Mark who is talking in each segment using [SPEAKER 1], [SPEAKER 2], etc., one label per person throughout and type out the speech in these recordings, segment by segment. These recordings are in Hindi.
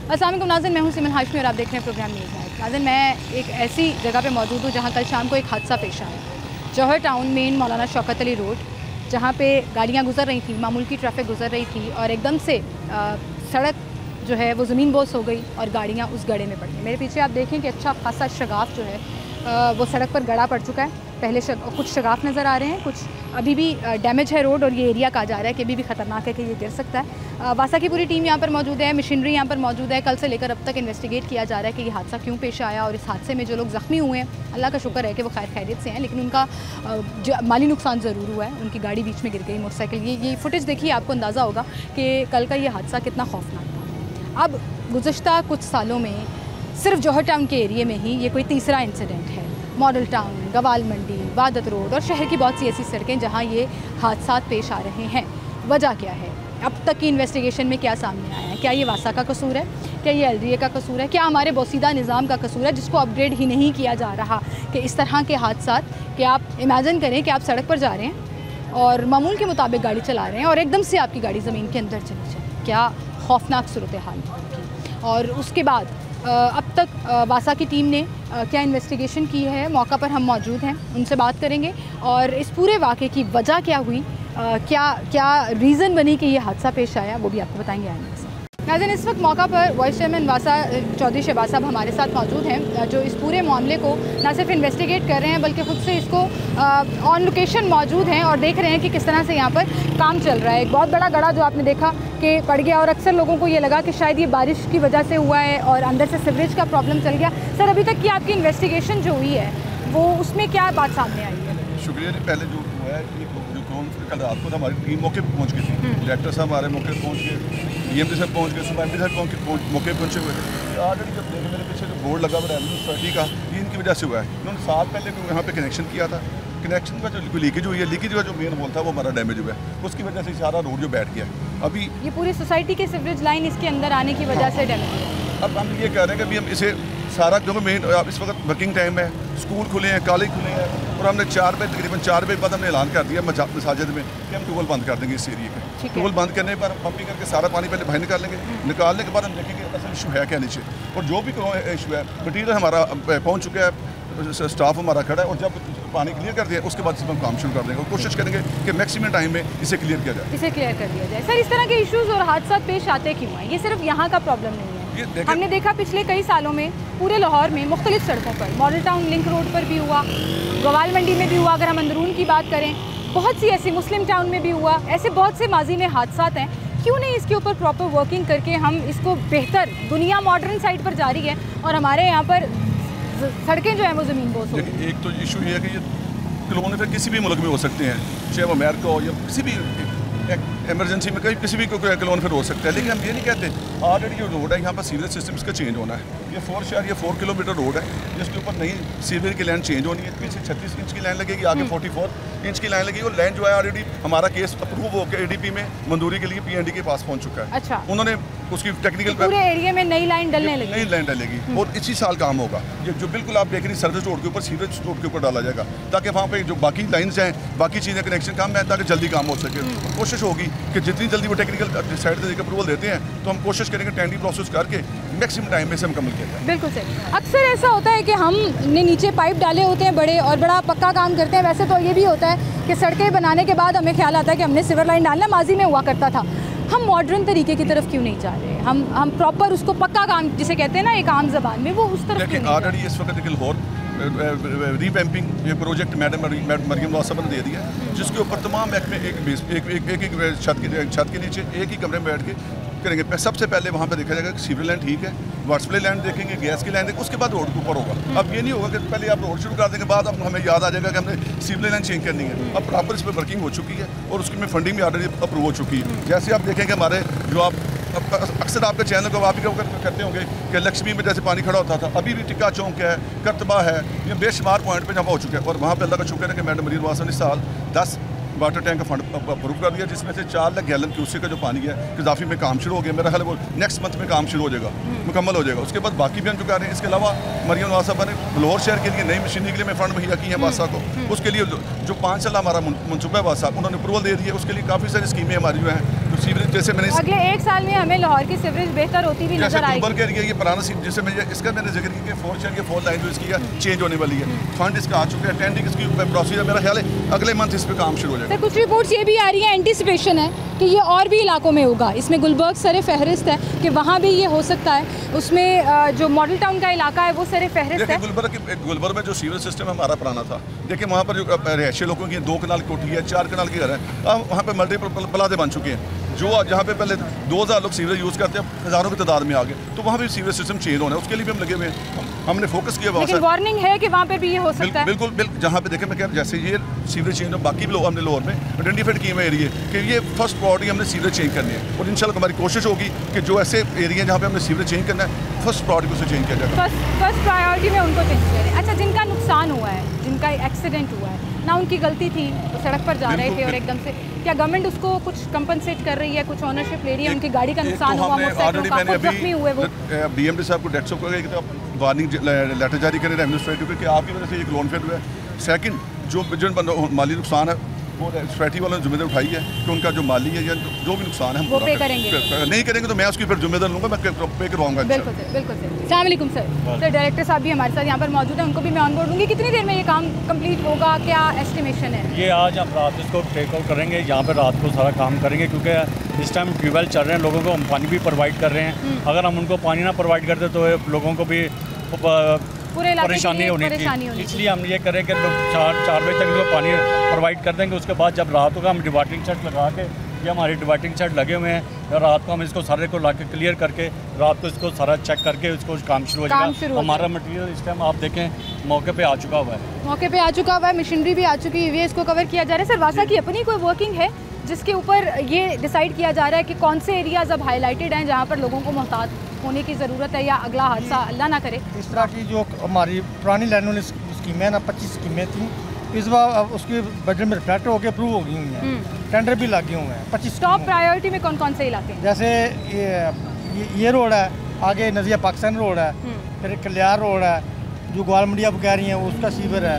[SPEAKER 1] अस्सलाम वालेकुम नाज़रीन, मैं हूं सिमन हाशमी और आप देख रहे हैं प्रोग्राम न्यूज़ नाइट। नाज़रीन, मैं एक ऐसी जगह पे मौजूद हूं जहां कल शाम को एक हादसा पेश आया। जौहर टाउन मेन मौलाना शौकत अली रोड, जहां पे गाड़ियां गुजर रही थी, मामूल की ट्रैफिक गुजर रही थी और एकदम से सड़क जो है वो ज़मीन बोस हो गई और गाड़ियाँ उस गड्ढे में पड़ गई। मेरे पीछे आप देखें कि अच्छा खासा शगाफ जो है वो सड़क पर गड़ा पड़ चुका है। पहले कुछ शगाफ नज़र आ रहे हैं, कुछ अभी भी डैमेज है रोड और ये एरिया कहा जा रहा है कि अभी भी ख़तरनाक है कि ये गिर सकता है। वासा की पूरी टीम यहाँ पर मौजूद है, मशीनरी यहाँ पर मौजूद है। कल से लेकर अब तक इन्वेस्टिगेट किया जा रहा है कि ये हादसा क्यों पेश आया और इस हादसे में जो लोग ज़ख्मी हुए हैं, अल्लाह का शुक्र है कि वो खैर खैरियत से हैं, लेकिन उनका माली नुकसान ज़रूर हुआ है। उनकी गाड़ी बीच में गिर गई, मोटरसाइकिल। ये फुटेज देखिए, आपको अंदाज़ा होगा कि कल का ये हादसा कितना खौफनाक था। अब गुज़श्ता कुछ सालों में सिर्फ जौहर टाउन के एरिए में ही ये कोई तीसरा इंसिडेंट है। मॉडल टाउन, गवाल मंडी, वादत रोड और शहर की बहुत सी ऐसी सड़कें जहां ये हादसा पेश आ रहे हैं। वजह क्या है? अब तक की इन्वेस्टिगेशन में क्या सामने आया है? क्या ये वासा का कसूर है? क्या ये LDA का कसूर है? क्या हमारे बोसीदा निज़ाम का कसूर है जिसको अपग्रेड ही नहीं किया जा रहा कि इस तरह के हादसा कि आप इमेजिन करें कि आप सड़क पर जा रहे हैं और मामूल के मुताबिक गाड़ी चला रहे हैं और एकदम से आपकी गाड़ी ज़मीन के अंदर चली जाए। क्या खौफनाक सूरत हाल की। और उसके बाद अब तक वासा की टीम ने क्या इन्वेस्टिगेशन की है, मौका पर हम मौजूद हैं, उनसे बात करेंगे और इस पूरे वाक़े की वजह क्या हुई, क्या रीज़न बनी कि ये हादसा पेश आया, वो भी आपको बताएंगे आने से। नाज़रीन, इस वक्त मौका पर वाइस चेयरमैन वासा चौधरी शहबाज साहब हमारे साथ मौजूद हैं, जो इस पूरे मामले को न सिर्फ इन्वेस्टिगेट कर रहे हैं बल्कि ख़ुद से इसको ऑन लोकेशन मौजूद हैं और देख रहे हैं कि किस तरह से यहाँ पर काम चल रहा है। एक बहुत बड़ा गड्ढा जो आपने देखा कि पड़ गया और अक्सर लोगों को ये लगा कि शायद ये बारिश की वजह से हुआ है और अंदर से सीवरेज का प्रॉब्लम चल गया। सर, अभी तक की आपकी इन्वेस्टिगेशन जो हुई है वो उसमें क्या बात सामने आई है?
[SPEAKER 2] शुक्रिया। पहले जो हुआ है कि कल रात को हमारी टीम मौके पर पहुंच गई थी। डायरेक्टर साहब हमारे मौके पर पहुंच गए, DMD साहब पहुंच गए, सुबह MD साहब मौके पर पहुंचे हुए थे। ऑलरेडी जब देखे मेरे पीछे जो बोर्ड लगा हुआ रेवेन्यू अथॉरिटी का, ये इनकी वजह से हुआ है। इन्होंने साल पहले भी यहाँ पे कनेक्शन किया था। कनेक्शन का जो लीकेज हुई है, लीकेज का जो मेन होल था वो हमारा डैमेज हुआ है, उसकी वजह से सारा रोड जो बैठ गया है। अभी
[SPEAKER 1] ये पूरी सोसाइटी के सीवरेज लाइन इसके अंदर आने की वजह से डैमेज है।
[SPEAKER 2] अब हम ये कह रहे हैं कि अभी हम इसे सारा, क्योंकि मेन इस वक्त वर्किंग टाइम है, स्कूल खुले हैं, कॉलेज खुले हैं और हमने तकरीबन 4 बजे बाद हमने ऐलान कर दिया मसाजिद में कि हम ट्यूबवेल बंद कर देंगे इस एरिए का। ट्यूबवेल बंद करने पर पंपिंग करके सारा पानी पहले बाहर निकाल लेंगे। निकालने के बाद हम देखेंगे असल इशू है क्या नीचे, और जो भी इशू है मटीरियल हमारा पहुँच चुका है, स्टाफ हमारा खड़ा है और जब पानी क्लियर कर दिया उसके बाद हम काम शुरू कर देंगे और कोशिश करेंगे कि मैक्सिमम टाइम में इसे क्लियर किया जाए।
[SPEAKER 1] इसे क्लियर कर दिया जाए। सर, इस तरह के इश्यूज और हादसा पेश आते क्यों हैं? ये सिर्फ यहाँ का प्रॉब्लम नहीं है। हमने देखा पिछले कई सालों में पूरे लाहौर में मुख्तलिफ सड़कों पर, मॉडल टाउन लिंक रोड पर भी हुआ, गवाल मंडी में भी हुआ, अगर हम अंदरून की बात करें बहुत सी ऐसी, मुस्लिम टाउन में भी हुआ, ऐसे बहुत से माजी में हादसा हैं। क्यों नहीं इसके ऊपर प्रॉपर वर्किंग करके हम इसको बेहतर, दुनिया मॉडर्न साइड पर जा रही है और हमारे यहाँ पर सड़कें जो है वो ज़मीन बोस हो।
[SPEAKER 2] एक तो इशू ये है कि ये क्लोन फिर किसी भी मुल्क में हो सकते हैं, चाहे वो अमेरिका हो या किसी भी इमरजेंसी में कहीं किसी भी क्लोन फिर हो सकता है। लेकिन हम ये नहीं कहते, ऑलरेडी जो रोड है यहाँ पर सीवरेज सिस्टम इसका चेंज होना है। ये 4 किलोमीटर रोड है जिसके ऊपर नई सीवरेज की लाइन चेंज होनी है। पीछे 36 इंच की लाइन लगेगी, आगे 44 इंच की लाइन लगेगी। और लाइन जो है ऑलरेडी हमारा केस अप्रूव होकर ADP में मंजूरी के लिए PND के पास पहुँच चुका है।
[SPEAKER 1] अच्छा,
[SPEAKER 2] उन्होंने उसकी टेक्निकल
[SPEAKER 1] पूरे एरिया में नई लाइन डलने लगी,
[SPEAKER 2] नई लाइन डलेगी और इसी साल काम होगा। ये जो बिल्कुल आप देख रही सर्विस रोड के ऊपर सीवरेज रोड के ऊपर डाला जाएगा ताकि वहाँ पे जो बाकी लाइन्स हैं, बाकी चीज़ें कनेक्शन काम है ताकि जल्दी काम हो सके। कोशिश होगी कि जितनी जल्दी वो टेक्निकल साइड से अप्रूवल देते हैं तो हम कोशिश करेंगे टेंडरिंग प्रोसेस करके मैक्सिमम टाइम में से हम कमल किया जाए।
[SPEAKER 1] बिल्कुल सही। अक्सर ऐसा होता है कि हमने नीचे पाइप डाले होते हैं बड़े और बड़ा पक्का काम करते हैं। वैसे तो ये भी होता है कि सड़कें बनाने के बाद हमें ख्याल आता है कि हमने सिवर लाइन डालना, माजी में हुआ करता था। हम मॉडर्न तरीके की तरफ क्यों नहीं जा रहे? हम प्रॉपर उसको पक्का काम जिसे कहते हैं ना एक आम जबान में, वो उस तरफ
[SPEAKER 2] देखिए ऑलरेडी इस वक्त रीवैम्पिंग ये प्रोजेक्ट मैडम मरियम वासा ने दे दिया, जिसके ऊपर तमाम महकमे एक छत के नीचे एक ही कमरे में बैठ के करेंगे। सबसे पहले वहाँ पे देखा जाएगा कि सीवरेज लाइन ठीक है, वाटर सप्लाई लाइन देखेंगे, गैस की लाइन देखेंगे, उसके बाद रोड के ऊपर होगा। अब ये नहीं होगा कि पहले आप रोड शुरू कर देंगे बाद अब हमें याद आ जाएगा कि हमने सीवरेज लाइन चेंज करनी है। अब प्रॉपर इस पर वर्किंग हो चुकी है और उसकी में फंडिंग भी ऑलरेडी अप्रूव हो चुकी है। जैसे आप देखेंगे हमारे जो आप अक्सर आपके चैनल को आप भी करते होंगे कि लक्ष्मी में जैसे पानी खड़ा होता था, अभी भी टिक्का चौक है, करतबा है, ये बेशुमार पॉइंट पे जमा हो चुका है। और वहाँ पे अल्लाह का शुक्र है कि मैडम मरीन वासन इस साल 10 वाटर टैंक का फंड अप्रूव कर दिया, जिसमें से 4 लाख गैलन क्यूसेक का जो पानी है कज़ाफ़ी में काम शुरू हो गया। मेरा ख्याल है वो नेक्स्ट मंथ में काम शुरू हो जाएगा, मुकम्मल हो जाएगा। उसके बाद बाकी भी हम चुका रहे हैं। इसके अलावा मरियम वासा ने लाहौर शहर के लिए नई मशीनरी के लिए मैं फंड मुहैया की है वासा को। उसके लिए जो 5 साल हमारा मनसूबा है वासा, उन्होंने अप्रूवल दे दिया। उसके लिए काफ़ी सारी स्कीमें हमारी जो हैं तो सीवरेज जैसे मैंने
[SPEAKER 1] अगले 1 साल में हमें लाहौर की सीवरेज बेहतर होती हुई
[SPEAKER 2] जैसे
[SPEAKER 1] नजर आएगी।
[SPEAKER 2] गुलबर्ग एरिया ये पुराना सीट जिससे इसका मैंने जिक्र किया कि 4 चैन के 4 लाइन जो इसकी चेंज होने वाली है, फंड इसका आ चुका है, टेंडिंग इसकी प्रोसीजर मेरा ख्याल है अगले मंथ इस पर काम शुरू हो जाएगा।
[SPEAKER 1] सर कुछ रिपोर्ट्स ये भी आ रही है, एंटिसिपेशन है कि ये और भी इलाकों में होगा, इसमें गुलबर्ग सरे फहरिस्त है कि वहाँ भी ये हो सकता है, उसमें जो मॉडल टाउन का इलाका है वो सरे फहरिस्त है।
[SPEAKER 2] गुलबर्ग में जो सीवरेज सिस्टम हमारा पुराना था, देखिए वहाँ पर जो रहायशी लोगों की 2 कनाल कोठी है, 4 कनाल के घर है, अब वहाँ पे मल्टीपल प्लाजे बन चुके हैं। जो जहाँ पे पहले 2000 लोग सीवरेज यूज़ करते हैं, हज़ारों की तादाद में आ गए, तो वहाँ भी सीवरेज सिस्टम चेंज होना है, उसके लिए भी हम लगे हुए हैं। हमने फोकस किया
[SPEAKER 1] लेकिन वार्निंग है कि वहाँ पे भी ये हो सकता है।
[SPEAKER 2] बिल्कुल जहाँ पे देखें मैं क्या जैसे ये सीवरेज चेंज बाकी भी लोग हमने लोअर में आइडेंटिफाइड किए हुए एरिया कि ये फर्स्ट प्रायोरिटी हमने सीवरेज चेंज करनी है, और इंशाल्लाह हमारी कोशिश होगी कि जो ऐसे एरिया जहाँ पे हमने सीवरेज चेंज करना है फर्स्ट प्रायोरिटी उसे चेंज किया जाएगा।
[SPEAKER 1] फर्स्ट प्रायोरिटी में उनको चेंज करें। अच्छा, जिनका नुकसान हुआ है, जिनका एक्सीडेंट हुआ है ना, उनकी गलती थी, तो सड़क पर जा रहे थे और एकदम से क्या गवर्नमेंट उसको कुछ कंपनसेट कर रही है, कुछ ऑनरशिप ले रही है, उनकी गाड़ी का नुकसान हुआ, मोटरसाइकिलों का, कुछ जख्मी हुए वो
[SPEAKER 2] BMD साहब को डेट्स को वार्निंग लेटर जारी करें एडमिनिस्ट्रेटिव कि आपकी वजह से एक लोन फेल हुआ है। सेकंड जो माली नुकसान है वो सोसाइटी वालों ने जिम्मेदारी उठाई है कि उनका जो माली है या जो भी नुकसान है हम
[SPEAKER 1] वो पे करेंगे।
[SPEAKER 2] नहीं करेंगे तो मैं उसकी फिर जिम्मेदार लूँगा, मैं पे करवाऊँगा।
[SPEAKER 1] बिल्कुल सर। अस्सलाम वालेकुम सर। डायरेक्टर साहब भी हमारे साथ यहाँ पर मौजूद हैं, उनको भी मैं ऑन बोर्ड दूँगी। कितनी देर में ये काम कंप्लीट होगा, क्या एस्टिमेशन है?
[SPEAKER 3] ये आज हम रात इसको टेक आउट करेंगे, यहाँ पर रात को सारा काम करेंगे, क्योंकि इस टाइम ट्यूबवेल चल रहे हैं, लोगों को हम पानी भी प्रोवाइड कर रहे हैं। अगर हम उनको पानी ना प्रोवाइड करते तो लोगों को भी परेशानी होनी थी, इसलिए हम ये करें कि लोग 4 बजे तक लोग पानी प्रोवाइड कर देंगे। उसके बाद जब रात होगा हम डिवाइडिंग सेट लगा के, ये हमारे डिवाइडिंग सेट लगे हुए हैं, और रात को हम इसको सारे को ला के क्लियर करके रात को इसको सारा चेक करके इसको काम शुरू हो जाएगा। हमारा मटीरियल इस टाइम आप देखें मौके पे आ चुका हुआ है,
[SPEAKER 1] मशीनरी भी आ चुकी हुई है, इसको कवर किया जा रहा है। सर वासा की अपनी कोई वर्किंग है जिसके ऊपर ये डिसाइड किया जा रहा है कि कौन से एरियाज अब हाईलाइटेड हैं जहाँ पर लोगों को मोहतात होने की ज़रूरत है, या अगला हादसा अल्लाह ना करे?
[SPEAKER 4] इस तरह की जो हमारी पुरानी लैंड स्कीमें हैं ना, 25 स्कीमें थी, इस बार उसके बजट में रिफ्लेक्ट होकर अप्रूव हो गई हुई हैं, टेंडर भी लगे हुए हैं। 25
[SPEAKER 1] टॉप प्रायोरिटी में कौन कौन से इलाके हैं?
[SPEAKER 4] जैसे ये रोड है, आगे नज़िया पाकिस्तान रोड है, फिर कल्याण रोड है, जो ग्वाल मंडिया कह रही हैं उसका सीवर है,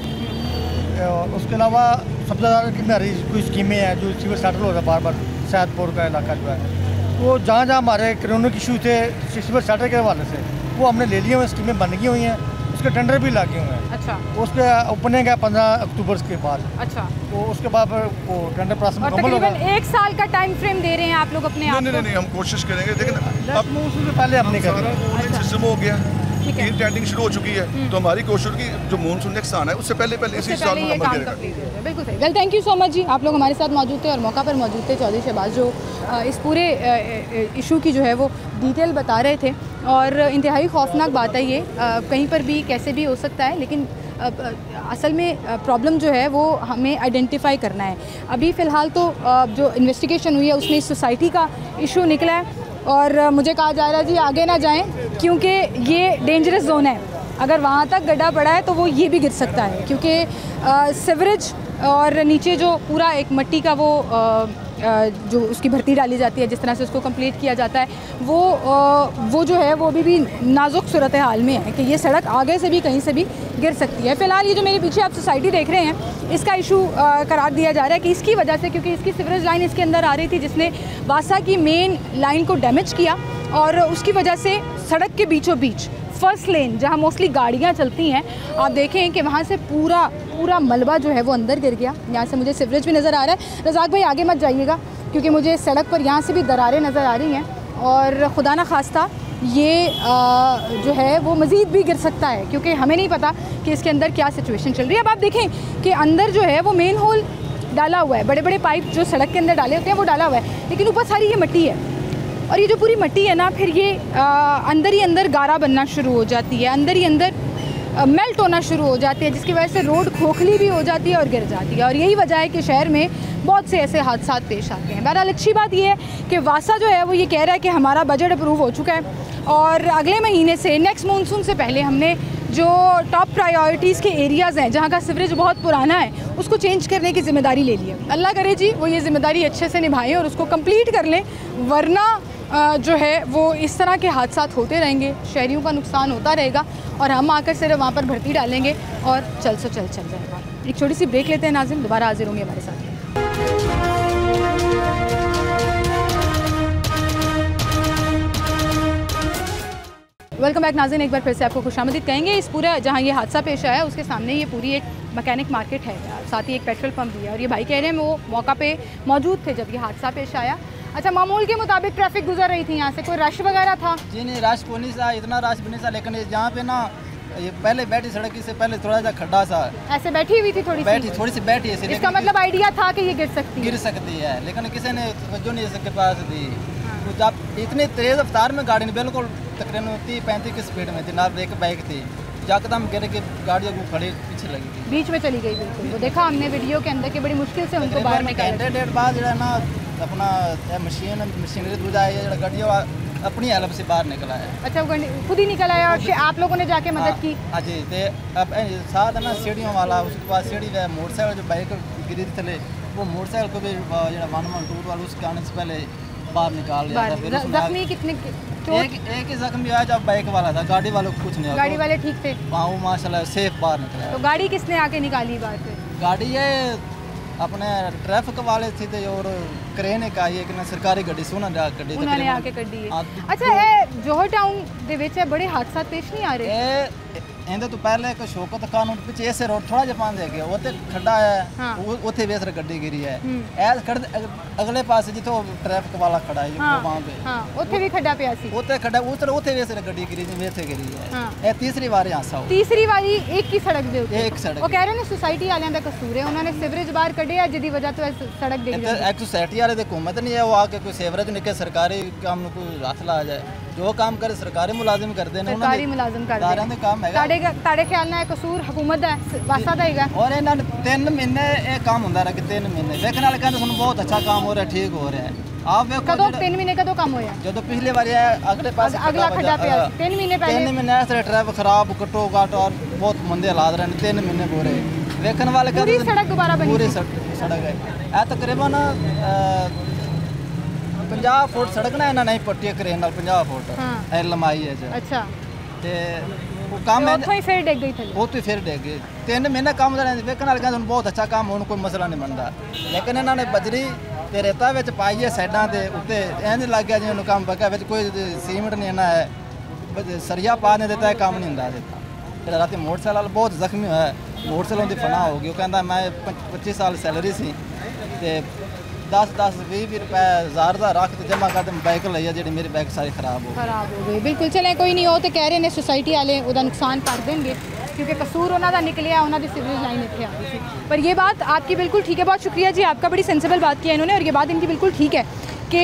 [SPEAKER 4] उसके अलावा सबसे ज़्यादा हमारी कोई स्कीमें हैं जो सीवर सेटल हो रहा है बार बार। सैदपुर का इलाका जो है वो जहाँ जहाँ हमारे क्रोनिक इशू थे सीवर सेटल के हवाले से वो हमने ले लिए हुए, स्कीमें बन गई हुई हैं, उसके टेंडर भी लगे हुए हैं।
[SPEAKER 1] अच्छा,
[SPEAKER 4] उसके ओपनिंग है 15 अक्टूबर के बाद।
[SPEAKER 1] अच्छा,
[SPEAKER 4] तो उसके बाद वो टेंडर प्रोसेस मुकम्मल होगा।
[SPEAKER 1] तकरीबन 1 साल का टाइम फ्रेम दे रहे हैं आप लोग अपने आप को?
[SPEAKER 2] नहीं, हम कोशिश करेंगे, लेकिन
[SPEAKER 4] अब उससे पहले हमने करेंगे।
[SPEAKER 2] सिस्टम हो गया,
[SPEAKER 1] ठीक है,
[SPEAKER 2] टेंडिंग शुरू हो चुकी है, तो हमारी कोशिश की जो मानसून नेक्स्ट आना है उससे पहले इसी साल में
[SPEAKER 1] ये काम कंप्लीट हो जाए। बिल्कुल सही। Well, thank you so much जी, आप लोग हमारे साथ मौजूद थे और मौका पर मौजूद थे। चौधरी शहबाज जो इस पूरे इशू की जो है वो डिटेल बता रहे थे, और इंतहाई खौफनाक बात है ये, कहीं पर भी कैसे भी हो सकता है, लेकिन असल में प्रॉब्लम जो है वो हमें आइडेंटिफाई करना है। अभी फ़िलहाल तो जो इन्वेस्टिगेशन हुई है उसमें इस सोसाइटी का इशू निकला है, और मुझे कहा जा रहा है जी आगे ना जाएं क्योंकि ये डेंजरस जोन है, अगर वहाँ तक गड्ढा पड़ा है तो वो ये भी गिर सकता है, क्योंकि सीवरेज और नीचे जो पूरा एक मिट्टी का वो जो उसकी भर्ती डाली जाती है, जिस तरह से उसको कंप्लीट किया जाता है, वो जो है वो अभी भी नाजुक सूरत हाल में है कि ये सड़क आगे से भी कहीं से भी गिर सकती है। फ़िलहाल ये जो मेरे पीछे आप सोसाइटी देख रहे हैं, इसका इशू करार दिया जा रहा है कि इसकी वजह से, क्योंकि इसकी सीवरेज लाइन इसके अंदर आ रही थी जिसने वासा की मेन लाइन को डैमेज किया, और उसकी वजह से सड़क के बीचों बीच फर्स्ट लेन जहाँ मोस्टली गाड़ियाँ चलती हैं, आप देखें कि वहाँ से पूरा मलबा जो है वो अंदर गिर गया। यहाँ से मुझे सीवरेज भी नज़र आ रहा है। रज़ाक भाई आगे मत जाइएगा क्योंकि मुझे सड़क पर यहाँ से भी दरारें नज़र आ रही हैं, और खुदा न खास्ता ये जो है वो मज़ीद भी गिर सकता है, क्योंकि हमें नहीं पता कि इसके अंदर क्या सिचुएशन चल रही है। अब आप देखें कि अंदर जो है वो मेन होल डाला हुआ है, बड़े बड़े पाइप जो सड़क के अंदर डाले होते हैं वो डाला हुआ है, लेकिन ऊपर सारी ये मिट्टी है, और ये जो पूरी मिट्टी है ना, फिर ये अंदर ही अंदर गारा बनना शुरू हो जाती है, अंदर ही अंदर मेल्ट होना शुरू हो जाती है, जिसकी वजह से रोड खोखली भी हो जाती है और गिर जाती है, और यही वजह है कि शहर में बहुत से ऐसे हादसा पेश आते हैं। बहरहाल अच्छी बात यह है कि वासा जो है वो ये कह रहा है कि हमारा बजट अप्रूव हो चुका है, और अगले महीने से नेक्स्ट मानसून से पहले हमने जो टॉप प्रायोरिटीज़ के एरियाज़ हैं जहाँ का सीवरेज बहुत पुराना है उसको चेंज करने की ज़िम्मेदारी ले ली है। अल्लाह करे जी वो ये ज़िम्मेदारी अच्छे से निभाएं और उसको कंप्लीट कर लें, वरना जो है वो इस तरह के हादसा होते रहेंगे, शहरियों का नुकसान होता रहेगा, और हम आकर सिर्फ वहाँ पर भर्ती डालेंगे और चल जाएगा। एक छोटी सी ब्रेक लेते हैं नाज़रीन, दोबारा हाजिर होंगे हमारे साथ। वेलकम बैक नाज़रीन, एक बार फिर से आपको खुशामदीद कहेंगे। इस पूरा जहाँ ये हादसा पेश आया उसके सामने ये पूरी एक मैकेनिक मार्केट है, साथ ही एक पेट्रोल पंप भी है। और ये भाई कह रहे हैं वो मौका पे मौजूद थे जब ये हादसा पेश आया। अच्छा, मामूल के मुताबिक ट्रैफिक गुजर रही थी यहाँ से, कोई रश वगैरह था?
[SPEAKER 5] जी नहीं, रश को नहीं था, इतना रश भी नहीं था, लेकिन यहाँ पे ना ये पहले बैठी सड़क से पहले थोड़ा सा खड्डा सा
[SPEAKER 1] ऐसे बैठी हुई थी, थोड़ी
[SPEAKER 5] सी बैठी है।
[SPEAKER 1] इसका मतलब आइडिया था कि ये गिर सकती है,
[SPEAKER 5] लेकिन किसी ने तवज्जो नहीं इसके पास दी। तो जब इतनी तेज़ रफ्तार में गाड़ी ने बिल्कुल तकरीबन 30-35 की स्पीड में थी ना, एक बाइक थी, यकदम गिर के गाड़ियों को खड़ी पीछे लगी थी, बीच में चली गई। बिल्कुल वो देखा हमने वीडियो के अंदर कि बड़ी मुश्किल से उनको बाहर निकाला। घंटे डेढ़ बाद जो है ना अपना मशीनरी दूजा है, गाड़ियों अपनी हेल्प से बाहर निकला है। अच्छा, वो खुद ही निकल आया और आप लोगों ने जाके मदद की? हाँ जी, तो अब साथ है ना सीढ़ियों वाला, उसके बाद सीढ़ी है मोटरसाइकिल जो बाइक गिरी थी, वो मोटरसाइकिल को भी जो 112 वाला उसके आने से पहले बाहर निकाल लिया। जख्मी कितने? एक ही जख्मी आया जब बाइक वाला था, गाड़ी वालों को कुछ नहीं। गाड़ी वाले ठीक थे? हाँ, वो माशाल्लाह सेफ बाहर निकला। तो गाड़ी किसने आके निकाली बाहर से? गाड़ी ये अपने ट्रैफिक वाले थे और क्रेन का ये कि सरकारी गड्डी सोना गड्डी उन्होंने आके कड्डी है। अच्छा, ये जोहर टाउन दे विच बड़े हादसा पेश नहीं आ रहे? ਇਹਦੇ ਤੋਂ ਪਹਿਲੇ ਇੱਕ ਸ਼ੌਕਤ ਖਾਨ ਦੇ ਪਿੱਛੇ ਇਸੇ ਰੋਡ ਥੋੜਾ ਜਿਹਾ ਪਾਉਂਦੇ ਹੈਗੇ, ਉੱਥੇ ਖੱਡਾ ਹੈ, ਉੱਥੇ ਵੇਸਰ ਗੱਡੀ ਗਿਰੀ ਹੈ। ਐਸ ਖੜ ਅਗਲੇ ਪਾਸੇ ਜਿੱਥੇ ਟ੍ਰੈਫਿਕ ਵਾਲਾ ਖੜਾ ਹੈ ਜੋ ਵਹਾਂ पे, ਹਾਂ ਉੱਥੇ ਵੀ ਖੱਡਾ ਪਿਆ ਸੀ, ਉੱਥੇ ਖੱਡਾ ਉੱਥੇ ਵੇਸਰ ਗੱਡੀ ਗਿਰੀ ਜਿਵੇਂ ਇੱਥੇ ਗਿਰੀ ਹੈ। ਇਹ ਤੀਸਰੀ ਵਾਰ ਹਾਦਸਾ ਹੋਇਆ। ਤੀਸਰੀ ਵਾਰੀ ਇੱਕ ਹੀ ਸੜਕ ਦੇ ਉੱਤੇ? ਇੱਕ ਸੜਕ। ਉਹ ਕਹਿ ਰਹੇ ਨੇ ਸੁਸਾਇਟੀ ਵਾਲਿਆਂ ਦਾ ਕਸੂਰ ਹੈ, ਉਹਨਾਂ ਨੇ ਸੀਵਰੇਜ ਬਾਹਰ ਕੱਢਿਆ ਜਿਹਦੀ ਵਜ੍ਹਾ ਤੋਂ ਇਹ ਸੜਕ ਡਿੱਗ ਗਈ। ਇੱਕ ਸੁਸਾਇਟੀ ਵਾਲੇ ਦੀ ਹਕੂਮਤ ਨਹੀਂ ਹੈ, ਉਹ ਆ ਕੇ ਕੋਈ ਸੀਵਰੇਜ ਨਿੱਕੇ ਸਰਕਾਰੀ ਕੰਮ ਨੂੰ ਕੋਈ ਹੱਥ ਲਾ ਜਾਏ। जो काम करे सरकारी मुलाजिम करते हैं, सरकारी मुलाजिम करते हैं काम है। ताड़े ख्याल ना कसूर हुकूमत दा वासा दा हैगा। और इन्हां 3 महीने ये काम हुंदा रहा कि 3 महीने देखने वाले कहते सुन बहुत अच्छा काम हो रहा है, ठीक हो रहा है। आप देखो कदों 3 महीने कदों काम होया? जो पिछली बार अगले पास अगला खड्डा पिया 3 महीने पहले। 3 महीने ऐसे ट्रैफिक खराब कटो काट और बहुत मंदे हालात रहे 3 महीने पूरे। देखने वाले पूरी सड़क दोबारा बनी, पूरी सड़क है ए तकरीबन 50 फुट सड़क ना इन्होंने नहीं पट्टी क्रेन 50 फुट लंबाई है। अच्छा, ते वो काम है ਉੱਥੋਂ ਹੀ ਫਿਰ ਡਿੱਗ ਗਈ ਥੱਲੇ, ਉੱਥੋਂ ਹੀ ਫਿਰ ਡਿੱਗ ਗਈ। 3 ਮਹੀਨੇ ਕੰਮ ਦਾ ਨਹੀਂ ਵੇਖਣ ਵਾਲੇ ਕਹਿੰਦੇ ਬਹੁਤ ਅੱਛਾ ਕੰਮ ਹੋਣ ਕੋਈ ਮਸਲਾ ਨਹੀਂ ਬਣਦਾ, ਲੇਕਿਨ ਇਹਨਾਂ ਨੇ ਬਜਰੀ ਤੇ ਰੇਤਾ ਵਿੱਚ ਪਾਈ ਹੈ ਸਾਈਡਾਂ ਦੇ ਉੱਤੇ, ਐਂ ਨਹੀਂ ਲੱਗ ਗਿਆ ਜਿਵੇਂ ਕੰਮ ਬਗਾ ਵਿੱਚ ਕੋਈ ਸੀਮੈਂਟ ਨਹੀਂ ਇਹਨਾਂ ਹੈ, ਸਰੀਆ ਪਾ ਨਹੀਂ ਦਿੱਤਾ, ਕੰਮ ਨਹੀਂ ਹੁੰਦਾ ਦਿੱਤਾ। ਜਿਹੜਾ ਰਾਤੀ ਮੋਟਰਸਾਈਕਲ ਵਾਲਾ ਬਹੁਤ ਜ਼ਖਮੀ ਹੋਇਆ, ਮੋਟਰਸਾਈਕਲ ਦੀ ਫਨਾ ਹੋ ਗਈ। ਉਹ ਕਹਿੰਦਾ ਮੈਂ 25 ਸਾਲ ਸੈਲਰੀ ਸੀ ਤੇ 10-20 रुपए 1000 ਦਾ ਰੱਖ ਤੇ ਜਮਾ ਕਰ ਦੇ ਬਾਈਕ ਲਈ ਆ ਜਿਹੜੀ ਮੇਰੀ ਬਾਈਕ ਸਾਰੀ ਖਰਾਬ ਹੋ ਗਈ। ਬਿਲਕੁਲ ਚਲੇ ਕੋਈ ਨਹੀਂ, ਉਹ ਤੇ ਕਹਿ ਰਹੇ ਨੇ सोसाइटी वाले ਉਹਦਾ ਨੁਕਸਾਨ ਕਰ ਦੇਣਗੇ क्योंकि कसूर ਉਹਨਾਂ ਦਾ ਨਿਕਲਿਆ, ਉਹਨਾਂ ਦੀ सिवरेज लाइन ਇੱਥੇ आ गई थी। पर ये बात आपकी बिल्कुल ठीक है, बहुत शुक्रिया जी आपका, बड़ी सेंसिबल बात की है इन्होंने। और ये बात इनकी बिल्कुल ठीक है कि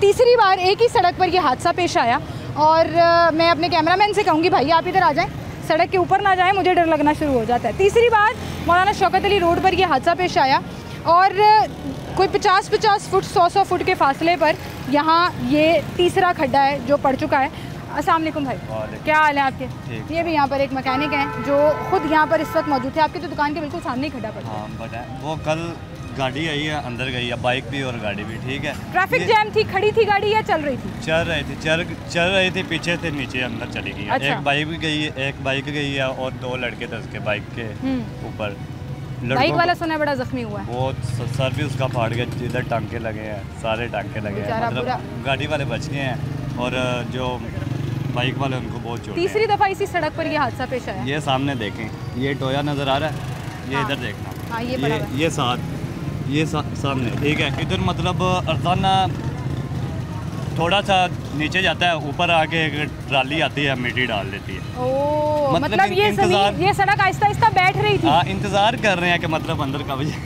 [SPEAKER 5] तीसरी बार एक ही सड़क पर ये हादसा पेश आया। और मैं अपने कैमरामैन से कहूँगी भाई आप इधर आ जाएँ, सड़क के ऊपर ना जाएँ, मुझे डर लगना शुरू हो जाता है। तीसरी बार मौलाना शौकत अली रोड पर यह हादसा पेश आया और कोई 50-50 फुट 100-100 फुट के फासले पर यहाँ ये तीसरा खड्डा है जो पड़ चुका है। अस्सलाम वालेकुम भाई, क्या हाल है आपके? ये भी यहाँ पर एक मैकेनिक हैं जो खुद यहाँ पर इस वक्त मौजूद थे, आपकी तो दुकान के बिल्कुल सामने ही खड्डा पड़ा।
[SPEAKER 6] हाँ बताएं, वो कल गाड़ी आई है, अंदर गई है, बाइक भी और गाड़ी भी, ठीक है।
[SPEAKER 1] ट्रैफिक जैम थी, खड़ी थी गाड़ी या चल रही थी?
[SPEAKER 6] चल रही थी, पीछे से नीचे अंदर चली गई। अच्छा। एक बाइक गई है और 2 लड़के थे उसके बाइक के ऊपर।
[SPEAKER 1] बाइक वाला सुना बड़ा जख्मी हुआ है,
[SPEAKER 6] वो सर भी उसका फाड़ गया, इधर टांके लगे हैं, सारे टांके लगे हैं, मतलब गाड़ी वाले बच गए हैं और जो बाइक वाले उनको बहुत चोट।
[SPEAKER 1] तीसरी दफ़ा इसी सड़क पर ये हादसा पेश आया।
[SPEAKER 6] ये सामने देखें, ये टोया नज़र आ रहा है, ये इधर देखना।
[SPEAKER 1] हाँ,
[SPEAKER 6] ये सामने, ठीक है। इधर मतलब अरसाना थोड़ा सा नीचे जाता है, ऊपर आके एक ट्राली आती है, मिट्टी डाल देती है।
[SPEAKER 1] मतलब ये सड़क आहिस्ता आहिस्ता बैठ रही थी।
[SPEAKER 6] हाँ, इंतज़ार कर रहे हैं कि मतलब अंदर कब जाए।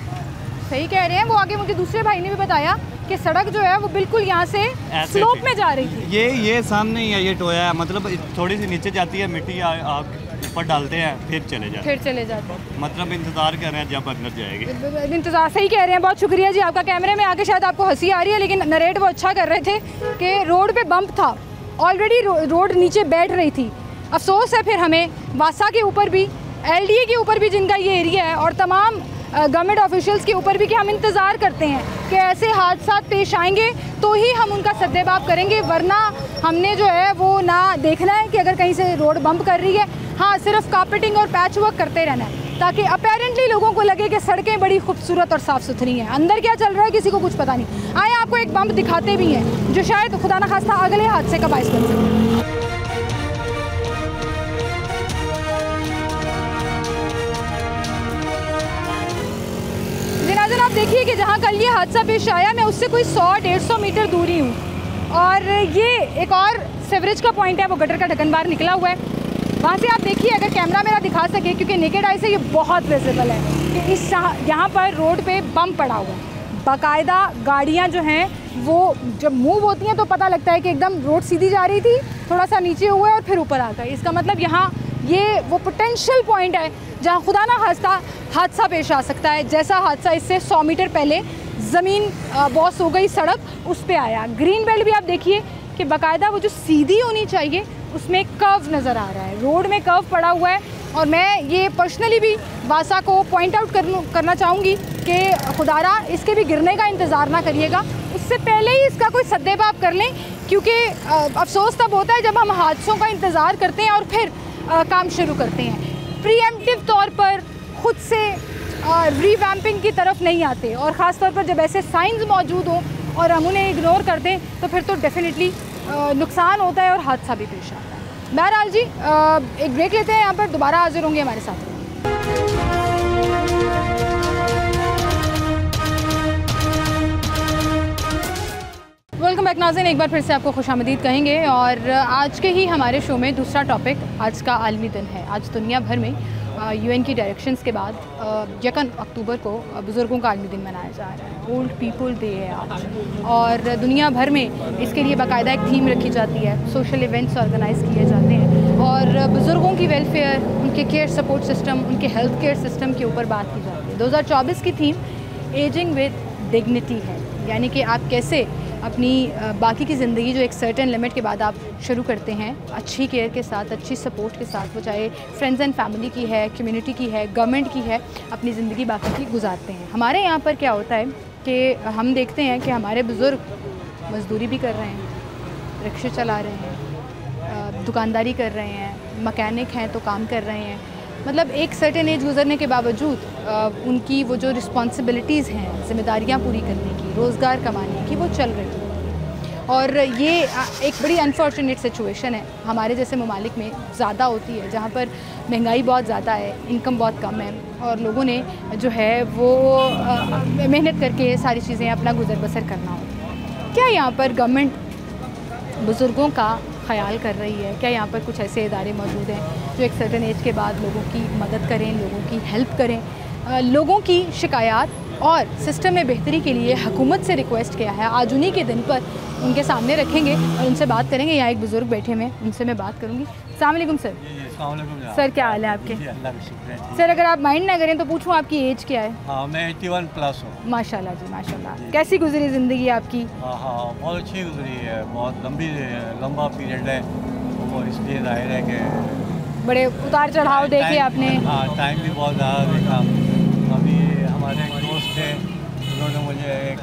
[SPEAKER 1] सही कह रहे हैं वो। आगे मुझे दूसरे भाई ने भी बताया कि सड़क जो है वो बिल्कुल यहाँ से स्लोप में जा रही थी।
[SPEAKER 6] ये सामने ही है, ये टोया है, मतलब थोड़ी सी नीचे जाती है, मिट्टी आप ऊपर डालते हैं, फिर चले जाते हैं। मतलब इंतज़ार कर रहे हैं जब अंदर जाएगी।
[SPEAKER 1] इंतज़ार, सही कह रहे हैं, बहुत शुक्रिया जी आपका। कैमरे में आके शायद आपको हंसी आ रही है, लेकिन नरेट वो अच्छा कर रहे थे कि रोड पे बम्प था, ऑलरेडी रोड नीचे बैठ रही थी। अफसोस है फिर हमें वासा के ऊपर भी, LDA के ऊपर भी जिनका ये एरिया है, और तमाम गवर्नमेंट ऑफिशियल्स के ऊपर भी, कि हम इंतज़ार करते हैं कि ऐसे हादसा पेश आएंगे तो ही हम उनका सद्देबाब करेंगे, वरना हमने जो है वो ना देखना है कि अगर कहीं से रोड बम्प कर रही है, हाँ सिर्फ कार्पेटिंग और पैच वर्क करते रहना है, ताकि अपेरेंटली लोगों को लगे कि सड़कें बड़ी खूबसूरत और साफ़ सुथरी हैं, अंदर क्या चल रहा है किसी को कुछ पता नहीं। आए आपको एक बम्प दिखाते भी हैं जो शायद खुदा न खास्ता अगले हादसे का बायस बन सकता है। आप देखिए कि जहाँ कल ये हादसा पेश आया, मैं उससे कोई 100-150 मीटर दूरी हूँ और ये एक और सीवरेज का पॉइंट है, वो गटर का ढक्कन बाहर निकला हुआ है। वहाँ से आप देखिए, अगर कैमरा मेरा दिखा सके, क्योंकि नेकेड आई से ये बहुत विजिबल है कि इस यहाँ पर रोड पे बम पड़ा हुआ है। बाकायदा गाड़ियाँ जो हैं वो जब मूव होती हैं तो पता लगता है कि एकदम रोड सीधी जा रही थी, थोड़ा सा नीचे हुआ है और फिर ऊपर आ गई। इसका मतलब यहाँ ये वो पोटेंशियल पॉइंट है जहाँ खुदा ना खास्ता हादसा पेश आ सकता है, जैसा हादसा इससे 100 मीटर पहले ज़मीन बॉस हो गई, सड़क उस पे आया। ग्रीन बेल्ट भी आप देखिए कि बाकायदा वो जो सीधी होनी चाहिए उसमें कर्व नज़र आ रहा है, रोड में कर्व पड़ा हुआ है। और मैं ये पर्सनली भी वासा को पॉइंट आउट करना चाहूँगी कि खुदारा इसके भी गिरने का इंतज़ार ना करिएगा, उससे पहले ही इसका कोई सद्देबाब कर लें, क्योंकि अफसोस तब होता है जब हम हादसों का इंतज़ार करते हैं और फिर काम शुरू करते हैं। प्रीएम्प्टिव तौर पर खुद से रीवैम्पिंग की तरफ नहीं आते, और ख़ास तौर पर जब ऐसे साइंस मौजूद हों और हम उन्हें इग्नोर कर दें तो फिर तो डेफिनेटली नुकसान होता है और हादसा भी पेश आता है। बहरहाल जी, एक ब्रेक लेते हैं, यहाँ पर दोबारा हाजिर होंगे हमारे साथ। वेलकम बैक नाज़रीन, एक बार फिर से आपको खुशामदीद कहेंगे। और आज के ही हमारे शो में दूसरा टॉपिक आज का आलमी दिन है। आज दुनिया भर में यूएन की डायरेक्शंस के बाद 1 अक्टूबर को बुज़ुर्गों का आलमी दिन मनाया जा रहा है, ओल्ड पीपल डे है आज। और दुनिया भर में इसके लिए बाकायदा एक थीम रखी जाती है, सोशल इवेंट्स ऑर्गेनाइज़ किए जाते हैं और बुज़ुर्गों की वेलफेयर, उनके केयर सपोर्ट सिस्टम, उनके हेल्थ केयर सिस्टम के ऊपर बात की जाती है। 2024 की थीम एजिंग विद डिग्निटी है, यानी कि आप कैसे अपनी बाकी की ज़िंदगी जो एक सर्टेन लिमिट के बाद आप शुरू करते हैं, अच्छी केयर के साथ, अच्छी सपोर्ट के साथ, वो चाहे फ्रेंड्स एंड फैमिली की है, कम्युनिटी की है, गवर्नमेंट की है, अपनी ज़िंदगी बाकी की गुजारते हैं। हमारे यहाँ पर क्या होता है कि हम देखते हैं कि हमारे बुज़ुर्ग मज़दूरी भी कर रहे हैं, रिक्शे चला रहे हैं, दुकानदारी कर रहे हैं, मैकेनिक हैं तो काम कर रहे हैं, मतलब एक सर्टेन एज गुजरने के बावजूद उनकी वो जो रिस्पॉन्सिबिलिटीज़ हैं, ज़िम्मेदारियाँ पूरी करने की, रोज़गार कमाने की, वो चल रही है। और ये एक बड़ी अनफॉर्चुनेट सिचुएशन है, हमारे जैसे ममालिक में ज़्यादा होती है, जहाँ पर महंगाई बहुत ज़्यादा है, इनकम बहुत कम है और लोगों ने जो है वो मेहनत करके सारी चीज़ें अपना गुजर बसर करना हो। क्या यहाँ पर गवर्नमेंट बुज़ुर्गों का ख्याल कर रही है? क्या यहाँ पर कुछ ऐसे इदारे मौजूद हैं जो एक सर्टेन एज के बाद लोगों की मदद करें, लोगों की हेल्प करें, लोगों की शिकायत और सिस्टम में बेहतरी के लिए हुकूमत से रिक्वेस्ट किया है? आज उन्हीं के दिन पर उनके सामने रखेंगे और उनसे बात करेंगे। यहाँ एक बुज़ुर्ग बैठे हुए हैं, उनसे मैं बात करूँगी। अस्सलाम वालेकुम सर। सर क्या हाल है आपके?
[SPEAKER 7] अल्लाह का शुक्र है।
[SPEAKER 1] सर अगर आप माइंड ना करें तो पूछूं आपकी एज क्या है?
[SPEAKER 7] हाँ, मैं 81 प्लस हूँ।
[SPEAKER 1] माशाल्लाह जी माशाल्लाह। कैसी गुजरी ज़िंदगी आपकी?
[SPEAKER 7] हाँ, बहुत अच्छी गुजरी है, बहुत लंबा पीरियड है, वो इसलिए जाहिर है कि
[SPEAKER 1] बड़े उतार चढ़ाव देखे आपने।
[SPEAKER 7] हाँ, टाइम भी बहुत ज़्यादा देखा। अभी हमारे एक दोस्त थे, उन्होंने मुझे एक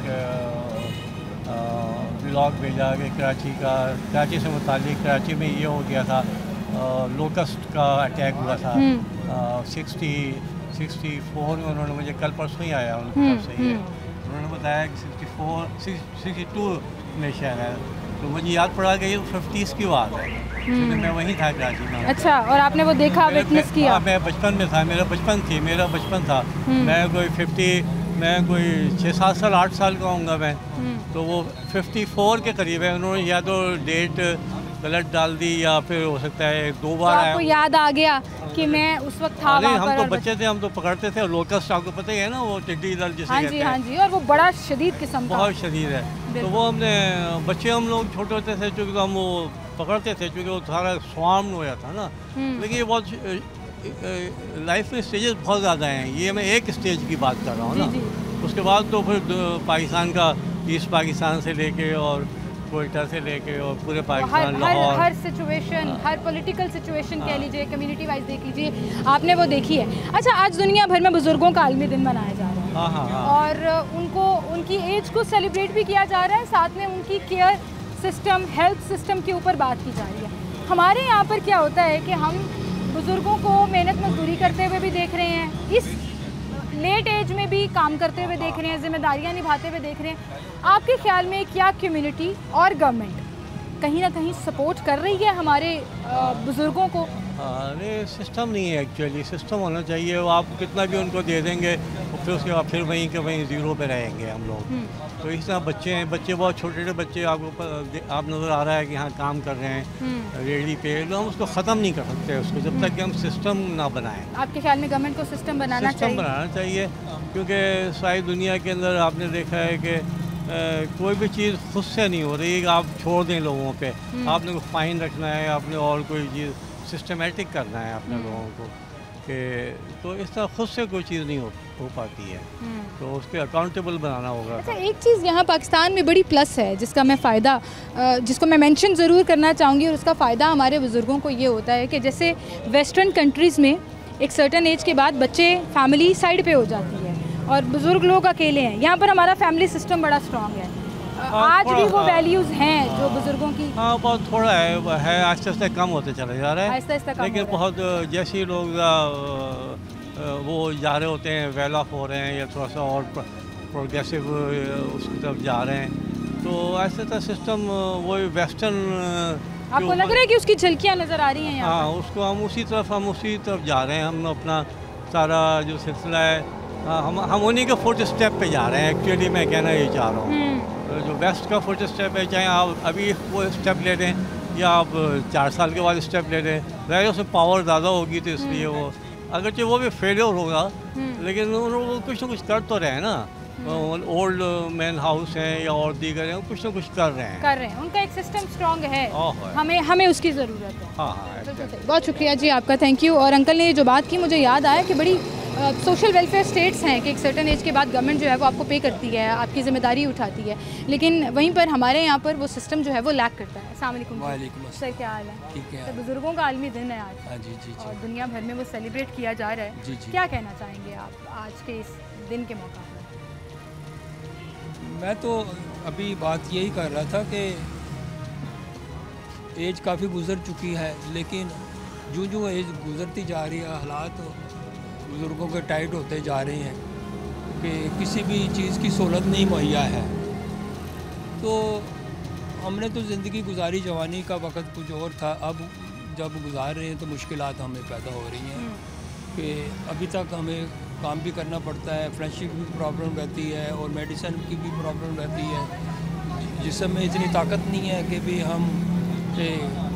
[SPEAKER 7] ब्लॉग भेजा कि कराची से मुतालिक, कराची में ये हो गया था, लोकस्ट का अटैक हुआ था 64 में। उन्होंने मुझे कल परसों ही आया उनकी तरफ से ये, उन्होंने बताया कि 62 में शायद है, तो मुझे याद पड़ा कि ये 50s की बात है, क्योंकि मैं वहीं था कराची में।
[SPEAKER 1] अच्छा, और आपने वो देखा, विटनेस किया?
[SPEAKER 7] हाँ, मैं बचपन में था, मेरा बचपन था। मैं कोई 6-7 साल 8 साल का होऊंगा मैं, तो वो 54 के करीब है। उन्होंने या तो डेट गलत डाल दी या फिर हो सकता है 2 बार आया।
[SPEAKER 1] आपको याद आ गया कि मैं उस वक्त था वहाँ पर?
[SPEAKER 7] हम तो बच्चे थे, हम तो पकड़ते थे। लोकस्ट आपको पता ही है ना, वो टिड्डी दल जिसे कहते हैं।
[SPEAKER 1] हाँ जी, और वो बड़ा शदीद किस्म का,
[SPEAKER 7] बहुत शदीद है। तो वो हमने बच्चे, हम लोग छोटे होते थे चूँकि हम वो पकड़ते थे, चूँकि वो सारा स्वार्म हो जाता ना। लेकिन ये बहुत लाइफ में स्टेजेस बहुत ज़्यादा हैं, ये मैं एक स्टेज की बात कर रहा हूँ ना। उसके बाद तो फिर पाकिस्तान का, ईस्ट पाकिस्तान से लेके और कोयटा से लेके और पूरे पाकिस्तान, लाहौर,
[SPEAKER 1] हर सिचुएशन, हर पॉलिटिकल सिचुएशन कह लीजिए, कम्युनिटी वाइज देख लीजिए, आपने वो देखी है। अच्छा, आज दुनिया भर में बुज़ुर्गों का आलमी दिन मनाया जा रहा है।
[SPEAKER 7] हाँ।
[SPEAKER 1] और उनकी एज को सेलिब्रेट भी किया जा रहा है, साथ में उनकी केयर सिस्टम, हेल्थ सिस्टम के ऊपर बात की जा रही है। हमारे यहाँ पर क्या होता है कि हम बुज़ुर्गों को मेहनत मजदूरी करते हुए भी देख रहे हैं, इस लेट एज में भी काम करते हुए देख रहे हैं, जिम्मेदारियां निभाते हुए देख रहे हैं। आपके ख्याल में क्या कम्युनिटी और गवर्नमेंट कहीं ना कहीं सपोर्ट कर रही है हमारे बुज़ुर्गों को?
[SPEAKER 7] अरे सिस्टम नहीं है एक्चुअली, सिस्टम होना चाहिए। वो आप कितना भी उनको दे देंगे और फिर उसके बाद फिर वहीं के वहीं ज़ीरो पे रहेंगे हम लोग। तो इस तरह बच्चे हैं, बच्चे बहुत छोटे छोटे बच्चे आपको आप नज़र आ रहा है कि यहाँ काम कर रहे हैं रेडी पे, तो हम उसको ख़त्म नहीं कर सकते उसको जब तक कि हम सिस्टम ना बनाएं।
[SPEAKER 1] आपके ख्याल में गवर्नमेंट को सिस्टम बनाना
[SPEAKER 7] चाहिए? क्योंकि सारी दुनिया के अंदर आपने देखा है कि कोई भी चीज़ खुद से नहीं हो रही, आप छोड़ दें लोगों पे। आपने कोई फ़ाइन रखना है, आपने और कोई चीज़ सिस्टमेटिक करना है अपने लोगों को कि तो इस तरह खुद से कोई चीज़ नहीं हो पाती है, तो उसके अकाउंटेबल बनाना होगा।
[SPEAKER 1] अच्छा, एक चीज़ यहाँ पाकिस्तान में बड़ी प्लस है जिसका मैं फ़ायदा जिसको मैं मेंशन ज़रूर करना चाहूँगी, और उसका फ़ायदा हमारे बुज़ुर्गों को ये होता है कि जैसे वेस्टर्न कंट्रीज़ में एक सर्टन एज के बाद बच्चे फैमिली साइड पे हो जाती है और बुज़ुर्ग लोग अकेले हैं। यहाँ पर हमारा फैमिली सिस्टम बड़ा स्ट्रॉन्ग है। आज भी वो वैल्यूज़ हैं जो बुज़ुर्गों की?
[SPEAKER 7] हाँ, बहुत थोड़ा है आहिस्ते आहिस्ते कम होते चले जा रहे हैं,
[SPEAKER 1] आहिस्ते आहिस्ते कम,
[SPEAKER 7] लेकिन बहुत जैसे ही लोग वो जा रहे होते हैं, वेल ऑफ हो रहे हैं या थोड़ा सा और प्रोग्रेसिव उसकी तरफ जा रहे हैं, तो ऐसे तो सिस्टम वही वेस्टर्न
[SPEAKER 1] आपको लग रहा है कि उसकी झलकियाँ नज़र आ रही हैं यहाँ?
[SPEAKER 7] हाँ, उसको हम उसी तरफ जा रहे हैं। हम अपना सारा जो सिलसिला है हम उन्हीं के फुट स्टेप पे जा रहे हैं। एक्चुअली मैं कहना ये चाह रहा हूँ, जो वेस्ट का फुट स्टेप है, चाहे आप अभी वो स्टेप ले लें या आप 4 साल के बाद स्टेप ले लें, वैसे उसमें पावर ज़्यादा होगी तो इसलिए वो अगरचे वो भी फेलियर होगा, लेकिन वो कुछ ना कुछ कर तो रहे हैं ना। ओल्ड मैन हाउस हैं या और दीगर हैं, कुछ ना कुछ कर रहे हैं।
[SPEAKER 1] उनका एक सिस्टम स्ट्रॉन्ग है, हमें उसकी ज़रूरत है।
[SPEAKER 7] हाँ,
[SPEAKER 1] बहुत शुक्रिया जी आपका, थैंक यू। और अंकल ने जो बात की मुझे याद आया कि बड़ी सोशल वेलफेयर स्टेट्स हैं कि एक सर्टन एज के बाद गवर्नमेंट जो है वो आपको पे करती है, आपकी ज़िम्मेदारी उठाती है, लेकिन वहीं पर हमारे यहाँ पर वो सिस्टम जो है वो लैक करता है। अस्सलाम वालेकुम।
[SPEAKER 8] वालेकुम
[SPEAKER 1] सर, क्या हाल है?
[SPEAKER 8] ठीक है।
[SPEAKER 1] तो बुज़ुर्गों का आलमी दिन है आज।
[SPEAKER 8] हाँ जी जी जी।
[SPEAKER 1] और दुनिया भर में वो सेलिब्रेट किया जा रहा है।
[SPEAKER 8] जी जी।
[SPEAKER 1] क्या कहना चाहेंगे आप आज के इस दिन के मौका पर?
[SPEAKER 8] मैं तो अभी बात यही कर रहा था कि एज काफ़ी गुज़र चुकी है, लेकिन जो एज गुज़रती जा रही है, हालात बुज़ुर्गों के टाइट होते जा रहे हैं कि किसी भी चीज़ की सहूलत नहीं मुहैया है। तो हमने तो ज़िंदगी गुजारी, जवानी का वक़्त कुछ और था, अब जब गुजार रहे हैं तो मुश्किलात हमें पैदा हो रही हैं कि अभी तक हमें काम भी करना पड़ता है, फ्रेंडशिप की प्रॉब्लम रहती है और मेडिसिन की भी प्रॉब्लम रहती है, जिसमें इतनी ताकत नहीं है कि भी हम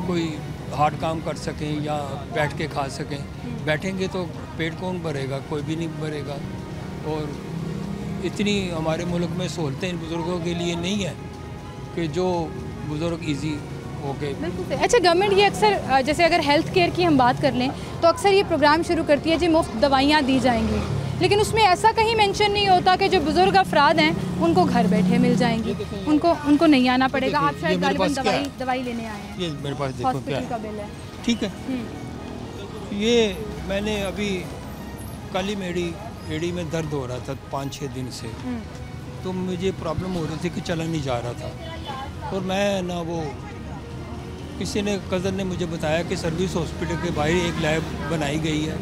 [SPEAKER 8] कोई हार्ड काम कर सकें या बैठ के खा सकें। बैठेंगे तो पेट कौन भरेगा? कोई भी नहीं भरेगा। और इतनी हमारे मुल्क में सहूलतें इन बुज़ुर्गों के लिए नहीं है कि जो बुज़ुर्ग इजी हो गए।
[SPEAKER 1] बिल्कुल। अच्छा, गवर्नमेंट ये अक्सर जैसे अगर हेल्थ केयर की हम बात कर लें तो अक्सर ये प्रोग्राम शुरू करती है जी मुफ्त दवाइयाँ दी जाएंगी, लेकिन उसमें ऐसा कहीं मेंशन नहीं होता कि जो बुज़ुर्ग अफराद हैं उनको घर बैठे मिल जाएंगी, उनको नहीं आना पड़ेगा। आप शायद गालिबन दवाई लेने आए हैं,
[SPEAKER 8] ये मेरे पास देखो क्या
[SPEAKER 1] का बिल है।
[SPEAKER 8] ठीक है, ये मैंने अभी कल ही मेरी एड़ी में दर्द हो रहा था 5-6 दिन से, तो मुझे प्रॉब्लम हो रही थी कि चला नहीं जा रहा था। और मैं ना वो किसी ने कज़न ने मुझे बताया कि सर्विस हॉस्पिटल के बाहर एक लैब बनाई गई है,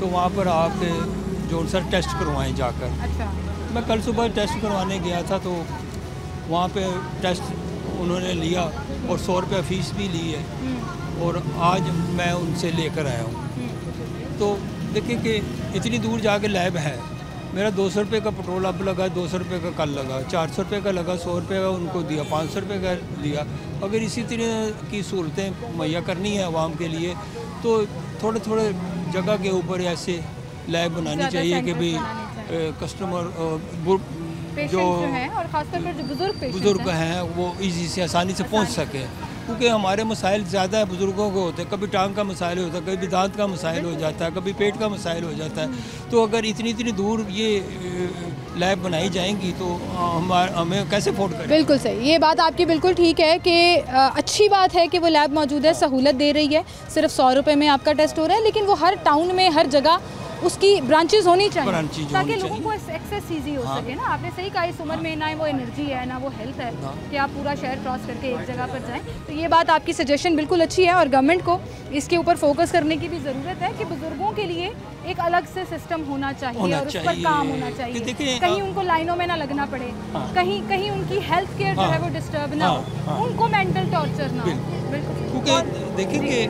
[SPEAKER 8] तो वहाँ पर आप जो सर टेस्ट करवाएं जाकर।
[SPEAKER 1] अच्छा।
[SPEAKER 8] मैं कल सुबह टेस्ट करवाने गया था, तो वहाँ पे टेस्ट उन्होंने लिया और 100 रुपये फ़ीस भी ली है, और आज मैं उनसे लेकर आया हूँ। तो देखिए कि इतनी दूर जाके लैब है, मेरा 200 रुपये का पेट्रोल अब लगा, 200 रुपये का कल लगा, 400 रुपये का लगा, 100 रुपये का उनको दिया, 500 रुपये का दिया। अगर इसी तरह की सहूलतें मुहैया करनी है आवाम के लिए तो थोड़े थोड़े जगह के ऊपर ऐसे लैब बनानी चाहिए कि भाई कस्टमर जो
[SPEAKER 1] हैं और ख़ासतौर पर जो
[SPEAKER 8] बुज़ुर्ग हैं वो इजी से आसानी से पहुंच सके, क्योंकि हमारे मसाइल ज़्यादा बुज़ुर्गों को होते हैं। कभी टांग का मसाइल होता है, कभी दांत का मसाइल हो जाता है, कभी पेट का मसाइल हो जाता है। तो अगर इतनी दूर ये लैब बनाई जाएंगी तो हमें कैसे अफोर्ड करें?
[SPEAKER 1] बिल्कुल सही, ये बात आपकी बिल्कुल ठीक है कि अच्छी बात है कि वो लैब मौजूद है, सहूलत दे रही है। सिर्फ 100 रुपये में आपका टेस्ट हो रहा है, लेकिन वो हर टाउन में हर जगह उसकी ब्रांचेस होनी चाहिए
[SPEAKER 8] ब्रांचेज
[SPEAKER 1] ताकि
[SPEAKER 8] होनी
[SPEAKER 1] लोगों को
[SPEAKER 8] चाहिए।
[SPEAKER 1] एक्सेस ईजी हो
[SPEAKER 8] हाँ।
[SPEAKER 1] सके ना। आपने सही कहा, इस उम्र में ना वो एनर्जी है ना वो हेल्थ है कि आप पूरा शहर क्रॉस करके एक जगह पर जाएं। तो ये बात आपकी सजेशन बिल्कुल अच्छी है और गवर्नमेंट को इसके ऊपर फोकस करने की भी ज़रूरत है कि बुजुर्गों के लिए एक अलग से सिस्टम होना चाहिए और उस पर काम होना चाहिए।
[SPEAKER 8] देखिए,
[SPEAKER 1] कहीं उनको लाइनों में ना लगना पड़े, कहीं कहीं उनकी हेल्थ केयर जो है वो डिस्टर्ब ना हो, उनको मेंटल टॉर्चर ना हो। बिल्कुल,
[SPEAKER 8] क्योंकि देखेंगे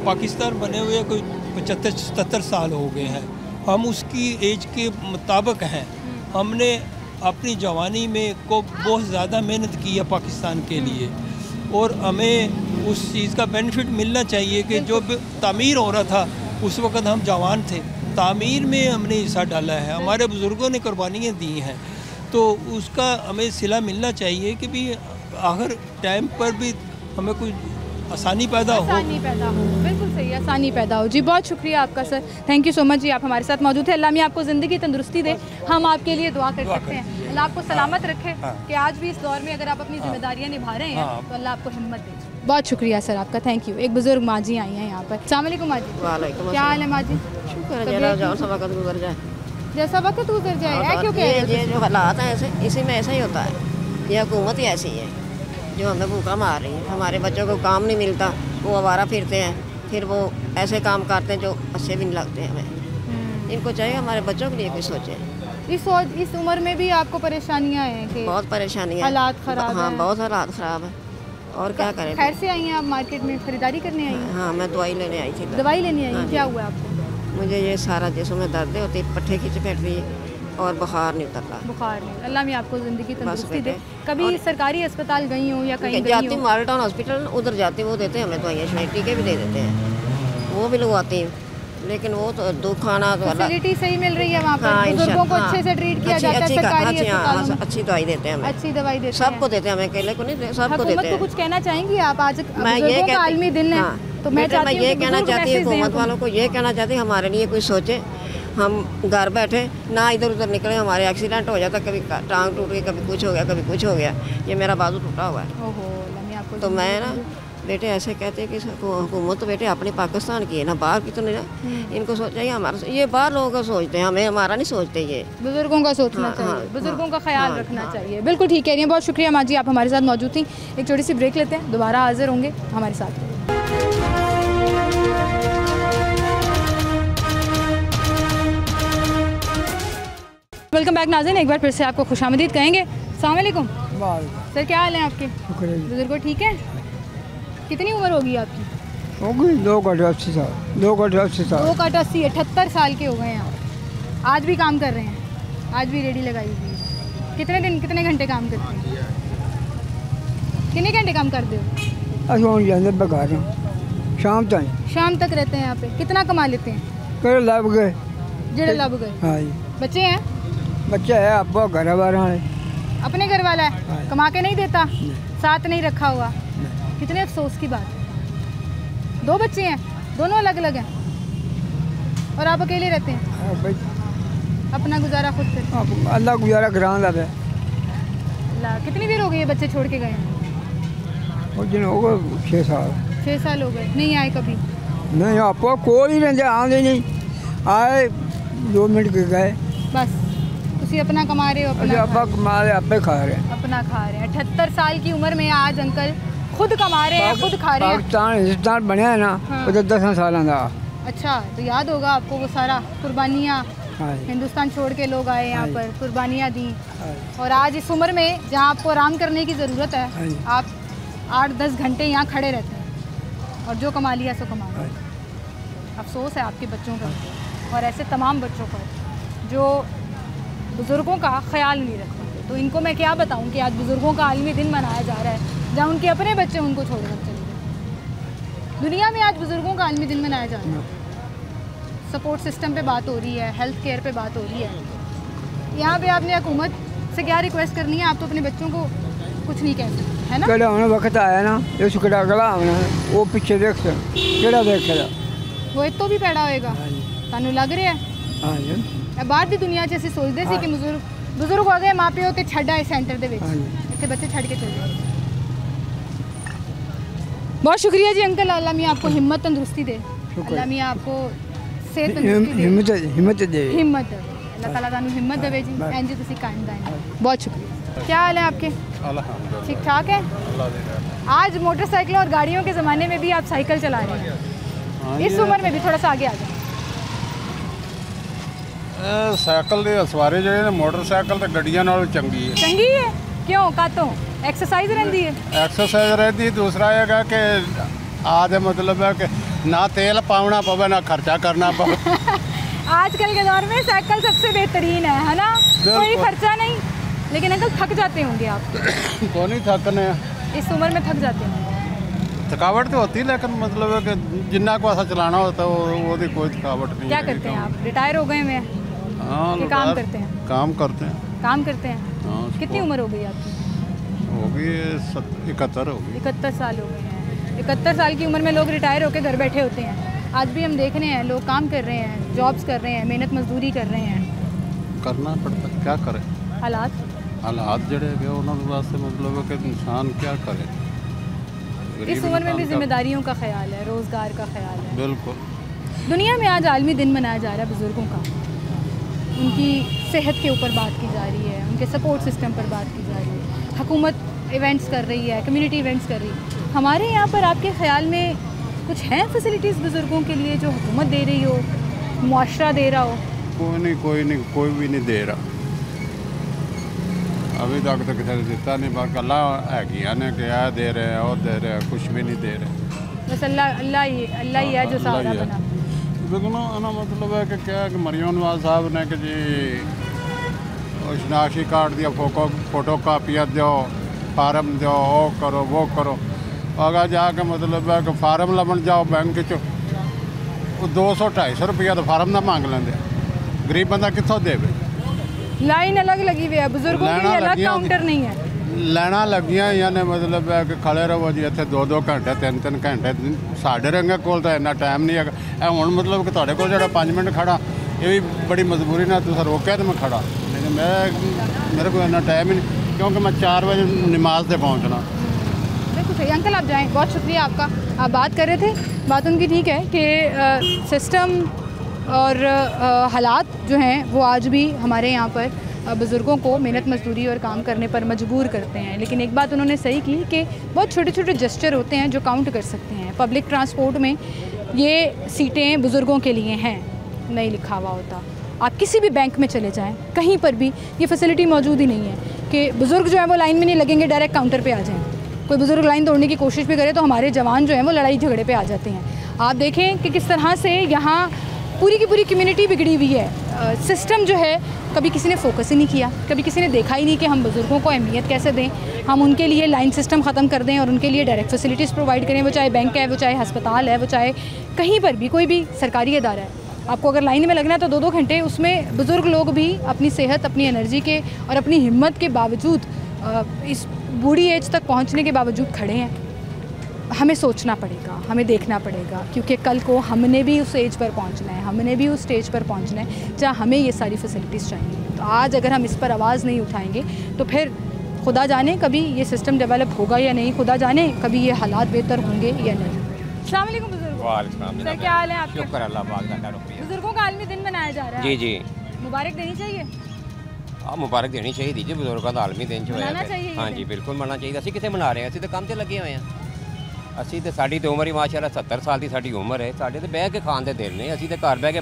[SPEAKER 8] पाकिस्तान बने हुए कोई 75-77 साल हो गए हैं, हम उसकी एज के मुताबिक हैं। हमने अपनी जवानी में को बहुत ज़्यादा मेहनत की है पाकिस्तान के लिए और हमें उस चीज़ का बेनिफिट मिलना चाहिए कि जो तामीर हो रहा था उस वक़्त हम जवान थे, तामीर में हमने हिस्सा डाला है, हमारे बुज़ुर्गों ने कुर्बानियाँ दी हैं, तो उसका हमें सिला मिलना चाहिए कि भी आखिर टाइम पर भी हमें कोई आसानी पैदा हो।
[SPEAKER 1] आसानी पैदा हो, बिल्कुल सही, आसानी पैदा हो। जी बहुत शुक्रिया आपका sir, thank you so much जी, आप हमारे साथ मौजूद थे। अल्लाह मियां आपको ज़िंदगी तंदुरुस्ती दे, हम आपके लिए दुआ कर सकते हैं। अल्लाह आपको सलामत रखे कि आज भी इस दौर में अगर आप अपनी जिम्मेदारियाँ निभा रहे हैं तो अल्लाह आपको हिम्मत दे। बहुत शुक्रिया सर आपका, थैंक यू। एक बुजुर्ग माँ जी आई हैं यहाँ पर। अस्सलाम वालेकुम माँ जी।
[SPEAKER 9] वालेकुम
[SPEAKER 1] क्या हाल है माँ जी?
[SPEAKER 9] शुक्र है, जरा जाओ सा वक्त गुजर जाए,
[SPEAKER 1] जैसा वक्त गुजर जाए, ऐ क्यों कह रहे हो?
[SPEAKER 9] ये जो हालात हैं ऐसे, इसी में ऐसा ही होता है। ये हुकूमत ही ऐसी है जो हमें भूखा मार रही है। हमारे बच्चों को काम नहीं मिलता, वो आवारा फिरते हैं, फिर वो ऐसे काम करते हैं जो अच्छे भी नहीं लगते हमें। इनको चाहिए हमारे बच्चों के लिए कुछ सोचे।
[SPEAKER 1] इस उम्र में भी आपको परेशानियाँ हैं कि
[SPEAKER 9] बहुत परेशानियाँ,
[SPEAKER 1] हालात खराब
[SPEAKER 9] हाँ
[SPEAKER 1] हैं।
[SPEAKER 9] बहुत हालात ख़राब है और क्या करें।
[SPEAKER 1] खैर से आई हैं आप, मार्केट में खरीदारी करने आई हैं?
[SPEAKER 9] हाँ, मैं दवाई लेने आई थी।
[SPEAKER 1] दवाई लेने आई
[SPEAKER 9] हाँ
[SPEAKER 1] हैं,
[SPEAKER 9] जी।
[SPEAKER 1] क्या हुआ आपको?
[SPEAKER 9] मुझे ये सारा जिस्म में दर्द होती है, पट्टे खींच बैठ रही है और बुखार नहीं उतर रहा।
[SPEAKER 1] बुखार नहीं, अल्लाह में आपको ज़िंदगी तंदुरुस्ती दे।
[SPEAKER 9] बेटे।
[SPEAKER 1] कभी
[SPEAKER 9] और-
[SPEAKER 1] सरकारी अस्पताल गई हूँ या कहीं गई
[SPEAKER 9] जाती
[SPEAKER 1] हूँ?
[SPEAKER 9] माल टाउन हॉस्पिटल, उधर जाती, वो देते हैं हमें दवाइयाँ शवाइयाँ, टीके भी दे देते हैं, वो भी लगवाती हैं, लेकिन वो तो दुख खाना तो अलग।
[SPEAKER 1] फैसिलिटी सही मिल रही है वहाँ पर?
[SPEAKER 9] हाँ,
[SPEAKER 1] बुजुर्गों को
[SPEAKER 9] हाँ,
[SPEAKER 1] अच्छे से ट्रीट किया जाता है
[SPEAKER 9] अच्छी
[SPEAKER 1] सरकारी अस्पतालों में?
[SPEAKER 9] अच्छी दवाई देते हैं हमें,
[SPEAKER 1] अच्छी दवाई देते हैं?
[SPEAKER 9] सबको देते हैं, हमें अकेले को नहीं देते, सबको
[SPEAKER 1] हुकूमत
[SPEAKER 9] देते
[SPEAKER 1] को
[SPEAKER 9] हैं।
[SPEAKER 1] कुछ कहना चाहेंगी आप? आज
[SPEAKER 9] मैं ये
[SPEAKER 1] बुजुर्गों का आलमी दिन है,
[SPEAKER 9] हाँ,
[SPEAKER 1] तो मैं
[SPEAKER 9] बेटा,
[SPEAKER 1] चाहती हूँ
[SPEAKER 9] ये
[SPEAKER 1] कि
[SPEAKER 9] कहना
[SPEAKER 1] बुजुर्ग
[SPEAKER 9] चाहती हूँ
[SPEAKER 1] मैसेज दें
[SPEAKER 9] हुकूमत वालों को, ये कहना चाहती हूँ हमारे लिए कुछ सोचे। हम घर बैठे ना इधर उधर निकले, हमारे एक्सीडेंट हो जाता, कभी टांग टूट गई, कभी कुछ हो गया, कभी कुछ हो गया, ये मेरा बाजू टूटा हुआ है।
[SPEAKER 1] ओहो, अल्लाह में आपको
[SPEAKER 9] तो मैं ना बेटे ऐसे कहते हैं कि हुकूमत तो बेटे अपने पाकिस्तान की है ना, बाहर की तो नहीं ना। इनको सोचना चाहिए हमारा, ये बाहर लोगों का सोचते हैं, हमें हमारा नहीं सोचते। ये
[SPEAKER 1] बुजुर्गों का सोचना
[SPEAKER 9] हाँ,
[SPEAKER 1] चाहिए,
[SPEAKER 9] हाँ,
[SPEAKER 1] बुजुर्गों
[SPEAKER 9] हाँ,
[SPEAKER 1] का ख्याल
[SPEAKER 9] हाँ,
[SPEAKER 1] रखना
[SPEAKER 9] हाँ।
[SPEAKER 1] चाहिए। बिल्कुल ठीक कह रही हैं, बहुत शुक्रिया माँ जी, आप हमारे साथ मौजूद थी। एक छोटी सी ब्रेक लेते हैं, दोबारा हाजिर होंगे हमारे साथ। वेलकम बैक नाज़रीन, एक बार फिर से आपको खुशामदीद कहेंगे। अस्सलाम वालेकुम सर, क्या हाल है आपके? बुजुर्गों ठीक है? कितनी उम्र होगी आपकी?
[SPEAKER 4] हो गई 2 साल
[SPEAKER 1] 2 का 80, 78 साल के हो गए हैं आप। आज भी काम कर रहे हैं, आज भी रेडी लगाई हुई है। कितने घंटे काम करते हैं? कितने घंटे काम करते हो?
[SPEAKER 4] असं जाते बेकार शाम तक
[SPEAKER 1] शाम तक रहते हैं यहाँ पे। कितना कमा लेते हैं?
[SPEAKER 4] कर लग गए।
[SPEAKER 1] जेड़े लब गए।
[SPEAKER 4] हाँ जी,
[SPEAKER 1] बच्चे हैं?
[SPEAKER 4] बच्चा है, आप घर बार
[SPEAKER 1] अपने घर वाला है?
[SPEAKER 4] हाँ।
[SPEAKER 1] कमा के नहीं देता? साथ नहीं रखा हुआ? कितने अफसोस की बात है। 2 बच्चे हैं, दोनों अलग अलग हैं और आप अकेले रहते हैं? अपना गुजारा खुद करते?
[SPEAKER 4] अल्लाह गुजारा करान लगे।
[SPEAKER 1] अल्लाह, कितनी देर हो गई है बच्चे छोड़ के गए हैं?
[SPEAKER 4] वो दिन हो गए 6 साल।
[SPEAKER 1] 6 साल हो गए, नहीं आए कभी?
[SPEAKER 4] नहीं, आप कोई नहीं आते, नहीं आए 2 मिनट के गए।
[SPEAKER 1] बस तुसी अपना कमा रहे हो, अपना
[SPEAKER 4] आप कमा रहे, आपे खा रहे हैं।
[SPEAKER 1] अपना खा रहे हैं। 78 साल की उम्र में आज अंकल खुद कमा रहे हैं, खुद खा रहे हैं।
[SPEAKER 4] पाकिस्तान हिंदुस्तान बनया है ना,
[SPEAKER 1] हाँ।
[SPEAKER 4] वो 10 साल का।
[SPEAKER 1] अच्छा, तो याद होगा आपको वो सारा कुर्बानियाँ,
[SPEAKER 4] हाँ जी,
[SPEAKER 1] हिंदुस्तान छोड़ के लोग आए यहाँ
[SPEAKER 4] हाँ
[SPEAKER 1] पर, कुर्बानियाँ दी,
[SPEAKER 4] हाँ जी,
[SPEAKER 1] और आज इस उम्र में जहाँ आपको आराम करने की ज़रूरत
[SPEAKER 4] हाँ
[SPEAKER 1] है,
[SPEAKER 4] जी।
[SPEAKER 1] आप 8-10 घंटे यहाँ खड़े रहते हैं और जो कमा लिया सो कमा
[SPEAKER 4] हाँ
[SPEAKER 1] लिया। अफसोस है आपके बच्चों पर और ऐसे तमाम बच्चों पर जो बुज़ुर्गों का ख्याल नहीं रखते। तो इनको मैं क्या बताऊँ कि आज बुज़ुर्गों का आलमी दिन मनाया जा रहा है, जहाँ उनके अपने बच्चे उनको छोड़कर चले गए। दुनिया में आज बुज़ुर्गों का आलमी दिन मनाया जा रहा है। सपोर्ट सिस्टम पे बात हो रही है, हेल्थ केयर पे बात हो रही है। यहाँ पे आपने हुकूमत से क्या रिक्वेस्ट करनी है? आप तो अपने बच्चों को कुछ नहीं कह सकते, है ना?
[SPEAKER 4] केड़ा होने वक्त आया ना, ये सुकड़ा अगला होना, वो पीछे देख केड़ा देखेगा।
[SPEAKER 1] वो तो भी पैदा होएगा,
[SPEAKER 4] हाँ जी,
[SPEAKER 1] तानू लग रहा है।
[SPEAKER 4] हाँ जी,
[SPEAKER 1] बाहर दी दुनिया 'ਚ ਅਸੀਂ सोचते ਸੀ कि बुजुर्ग हो गए, माँ प्यो तो छड़ आए सेंटर दे विच,
[SPEAKER 4] हाँ जी।
[SPEAKER 1] इतने बच्चे छड़ के चले गए। बहुत शुक्रिया जी अंकल, अल्लाह मियाँ आपको हिम्मत तंदुरुस्ती दे, अल्लाह मियाँ आपको सेहत तंदुरुस्ती
[SPEAKER 4] हिम्मत दे
[SPEAKER 1] हिम्मत देवे अल्लाह ताला तानू हिम्मत देवे जी एंड जी तुसी कायम दायम। बहुत शुक्रिया। क्या हाल है आपके? ठीक ठाक है। आज मोटरसाइकिलों और गाड़ियों के ज़माने में भी आप साइकिल चला रहे हैं, इस उम्र में भी थोड़ा सा आगे आ जाए।
[SPEAKER 10] ਸਾਈਕਲ ਦੇ ਸਵਾਰੇ ਜਿਹੜੇ ਨੇ ਮੋਟਰਸਾਈਕਲ ਤੇ ਗੱਡੀਆਂ ਨਾਲੋਂ ਚੰਗੀ ਹੈ।
[SPEAKER 1] चंगी है क्यों कातों एक्सरसाइज रहती है।
[SPEAKER 10] ਐਕਸਰਸਾਈਜ਼ ਰਹਿੰਦੀ ਦੂਸਰਾ ਹੈਗਾ ਕਿ ਆਦੇ मतलब है कि ना तेल पावना पवे ना खर्चा करना पवे।
[SPEAKER 1] आजकल के दौर में साइकिल सबसे बेहतरीन है ना, कोई खर्चा नहीं। लेकिन अंकल थक जाते होंगे आप?
[SPEAKER 10] को नहीं थकने
[SPEAKER 1] इस उम्र में थक जाते होंगे।
[SPEAKER 10] थकावट तो होती है लेकिन मतलब है कि जिन्ना को ऐसा चलाना होता है वो कोई थकावट नहीं।
[SPEAKER 1] क्या करते हैं आप? रिटायर हो गए हुए हैं?
[SPEAKER 10] हाँ
[SPEAKER 1] काम करते हैं?
[SPEAKER 10] काम करते हैं।
[SPEAKER 1] काम करते हैं।
[SPEAKER 10] हाँ,
[SPEAKER 1] कितनी उम्र हो गई आपकी?
[SPEAKER 10] हो गई 71 हो गई।
[SPEAKER 1] 71 साल हो गए हैं। 71 साल की उम्र में लोग रिटायर होकर घर बैठे होते हैं। आज भी हम देख रहे हैं लोग काम कर रहे हैं, जॉब्स कर रहे हैं, मेहनत मजदूरी कर रहे हैं।
[SPEAKER 10] करना पड़ता क्या करे, हालात जड़े गए उन्होंने वास्ते मतलब है कि इंसान क्या करे।
[SPEAKER 1] इस उम्र में भी जिम्मेदारियों का ख्याल है, रोज़गार का ख्याल है।
[SPEAKER 10] बिल्कुल।
[SPEAKER 1] दुनिया में आज आलमी दिन मनाया जा रहा है बुज़ुर्गों का, उनकी सेहत के ऊपर बात की जा रही है, उनके सपोर्ट सिस्टम पर बात की जा रही है, हुकूमत इवेंट्स कर रही है, कम्युनिटी इवेंट्स कर रही है। हमारे यहाँ पर आपके ख़्याल में कुछ हैं फैसिलिटीज़ बुज़ुर्गों के लिए जो हुकूमत दे रही हो, मुआशरा दे रहा हो?
[SPEAKER 10] कोई भी नहीं दे रहा अभी तक तो किसी ने दिता नहीं। बाकी अल्लाह है ने कि यह दे रहे हैं और दे रहे हैं, कुछ भी नहीं दे रहे।
[SPEAKER 1] बस अल्लाह ही है जो सहारा बना।
[SPEAKER 10] लेकिन ना मतलब है कि क्या कि मरियम नवाज साहब ने कि जी शनाख्ती कार्ड दिया फोटो कापियाँ दो, फार्म दो, वो करो अगर जाके मतलब है कि फार्म लभन जाओ बैंक 200-250 रुपया तो फार्म ना मांग लेंगे, गरीब बंदा कितों देवे।
[SPEAKER 1] लाइन अलग लगी हुई है, बुजुर्गों के लिए अलग काउंटर नहीं है।
[SPEAKER 10] लाइना लगियां यानी मतलब है कि खड़े रहो जी इतने 2-2 घंटे 3-3 घंटे साढ़े रंगे कोल तो इन्ना टाइम नहीं है। हुण मतलब कि तुहाडे कोल जेहड़ा 5 मिनट खड़ा ये भी बड़ी मजबूरी ना तुसीं रोकिया तो मैं खड़ा, लेकिन मेरे को इन्ना टाइम ही नहीं क्योंकि मैं 4 बजे नमाज से पहुँचना।
[SPEAKER 1] बिल्कुल सही अंकल, आप जाएँ। बहुत शुक्रिया आपका। आप बात कर रहे थे, बात उनकी ठीक है कि सिस्टम और हालात जो हैं वो आज भी हमारे यहाँ पर बुज़ुर्गों को मेहनत मजदूरी और काम करने पर मजबूर करते हैं। लेकिन एक बात उन्होंने सही की कि बहुत छोटे छोटे जेस्चर होते हैं जो काउंट कर सकते हैं। पब्लिक ट्रांसपोर्ट में ये सीटें बुज़ुर्गों के लिए हैं, नहीं लिखा हुआ होता। आप किसी भी बैंक में चले जाएं, कहीं पर भी ये फैसिलिटी मौजूद ही नहीं है कि बुज़ुर्ग जो है वो लाइन में नहीं लगेंगे, डायरेक्ट काउंटर पर आ जाएँ। कोई बुज़ुर्ग लाइन तोड़ने की कोशिश भी करे तो हमारे जवान जो हैं वो लड़ाई झगड़े पर आ जाते हैं। आप देखें कि किस तरह से यहाँ पूरी की पूरी कम्युनिटी बिगड़ी हुई है। सिस्टम जो है कभी किसी ने फोकस ही नहीं किया, कभी किसी ने देखा ही नहीं कि हम बुज़ुर्गों को अहमियत कैसे दें, हम उनके लिए लाइन सिस्टम ख़त्म कर दें और उनके लिए डायरेक्ट फैसिलिटीज़ प्रोवाइड करें। वो चाहे बैंक है, वो चाहे अस्पताल है, वो चाहे कहीं पर भी कोई भी सरकारी अदारा है। आपको अगर लाइन में लगना है तो 2-2 घंटे उसमें बुज़ुर्ग लोग भी अपनी सेहत, अपनी एनर्जी के और अपनी हिम्मत के बावजूद इस बूढ़ी एज तक पहुँचने के बावजूद खड़े हैं। हमें सोचना पड़ेगा, हमें देखना पड़ेगा, क्योंकि कल को हमने भी उस एज पर पहुंचना है, हमने भी उस स्टेज पर पहुंचना है जहाँ हमें ये सारी फैसिलिटीज़ चाहिए। तो आज अगर हम इस पर आवाज़ नहीं उठाएंगे तो फिर खुदा जाने कभी ये सिस्टम डेवलप होगा या नहीं, खुदा जाने कभी ये हालात बेहतर होंगे या नहीं। अस्सलाम वालेकुम बुजुर्ग। सर क्या हाल है आपके?
[SPEAKER 11] शुक्र अल्लाह पाक का।
[SPEAKER 1] बुजुर्गों का आलमी दिन मनाया जा रहा है।
[SPEAKER 11] जी जी,
[SPEAKER 1] मुबारक देनी चाहिए।
[SPEAKER 11] हाँ मुबारक देनी चाहिए दीजिए बुजुर्गों का आलमी दिन जो है। हाँ जी बिल्कुल मनाना चाहिए। असीं कितने मना रहे हैं, असीं तो काम से लगे हुए हैं। ਅਸੀਂ ਤੇ ਸਾਡੀ ਤੇ ਉਮਰ ਹੀ ਮਾਸ਼ਾਅੱਲਾ 70 ਸਾਲ ਦੀ ਸਾਡੀ ਉਮਰ ਹੈ। ਸਾਡੇ ਤੇ ਬਹਿ ਕੇ ਖਾਣ ਦੇ ਦਿਲ ਨੇ। ਅਸੀਂ ਤੇ ਘਰ ਬਹਿ ਕੇ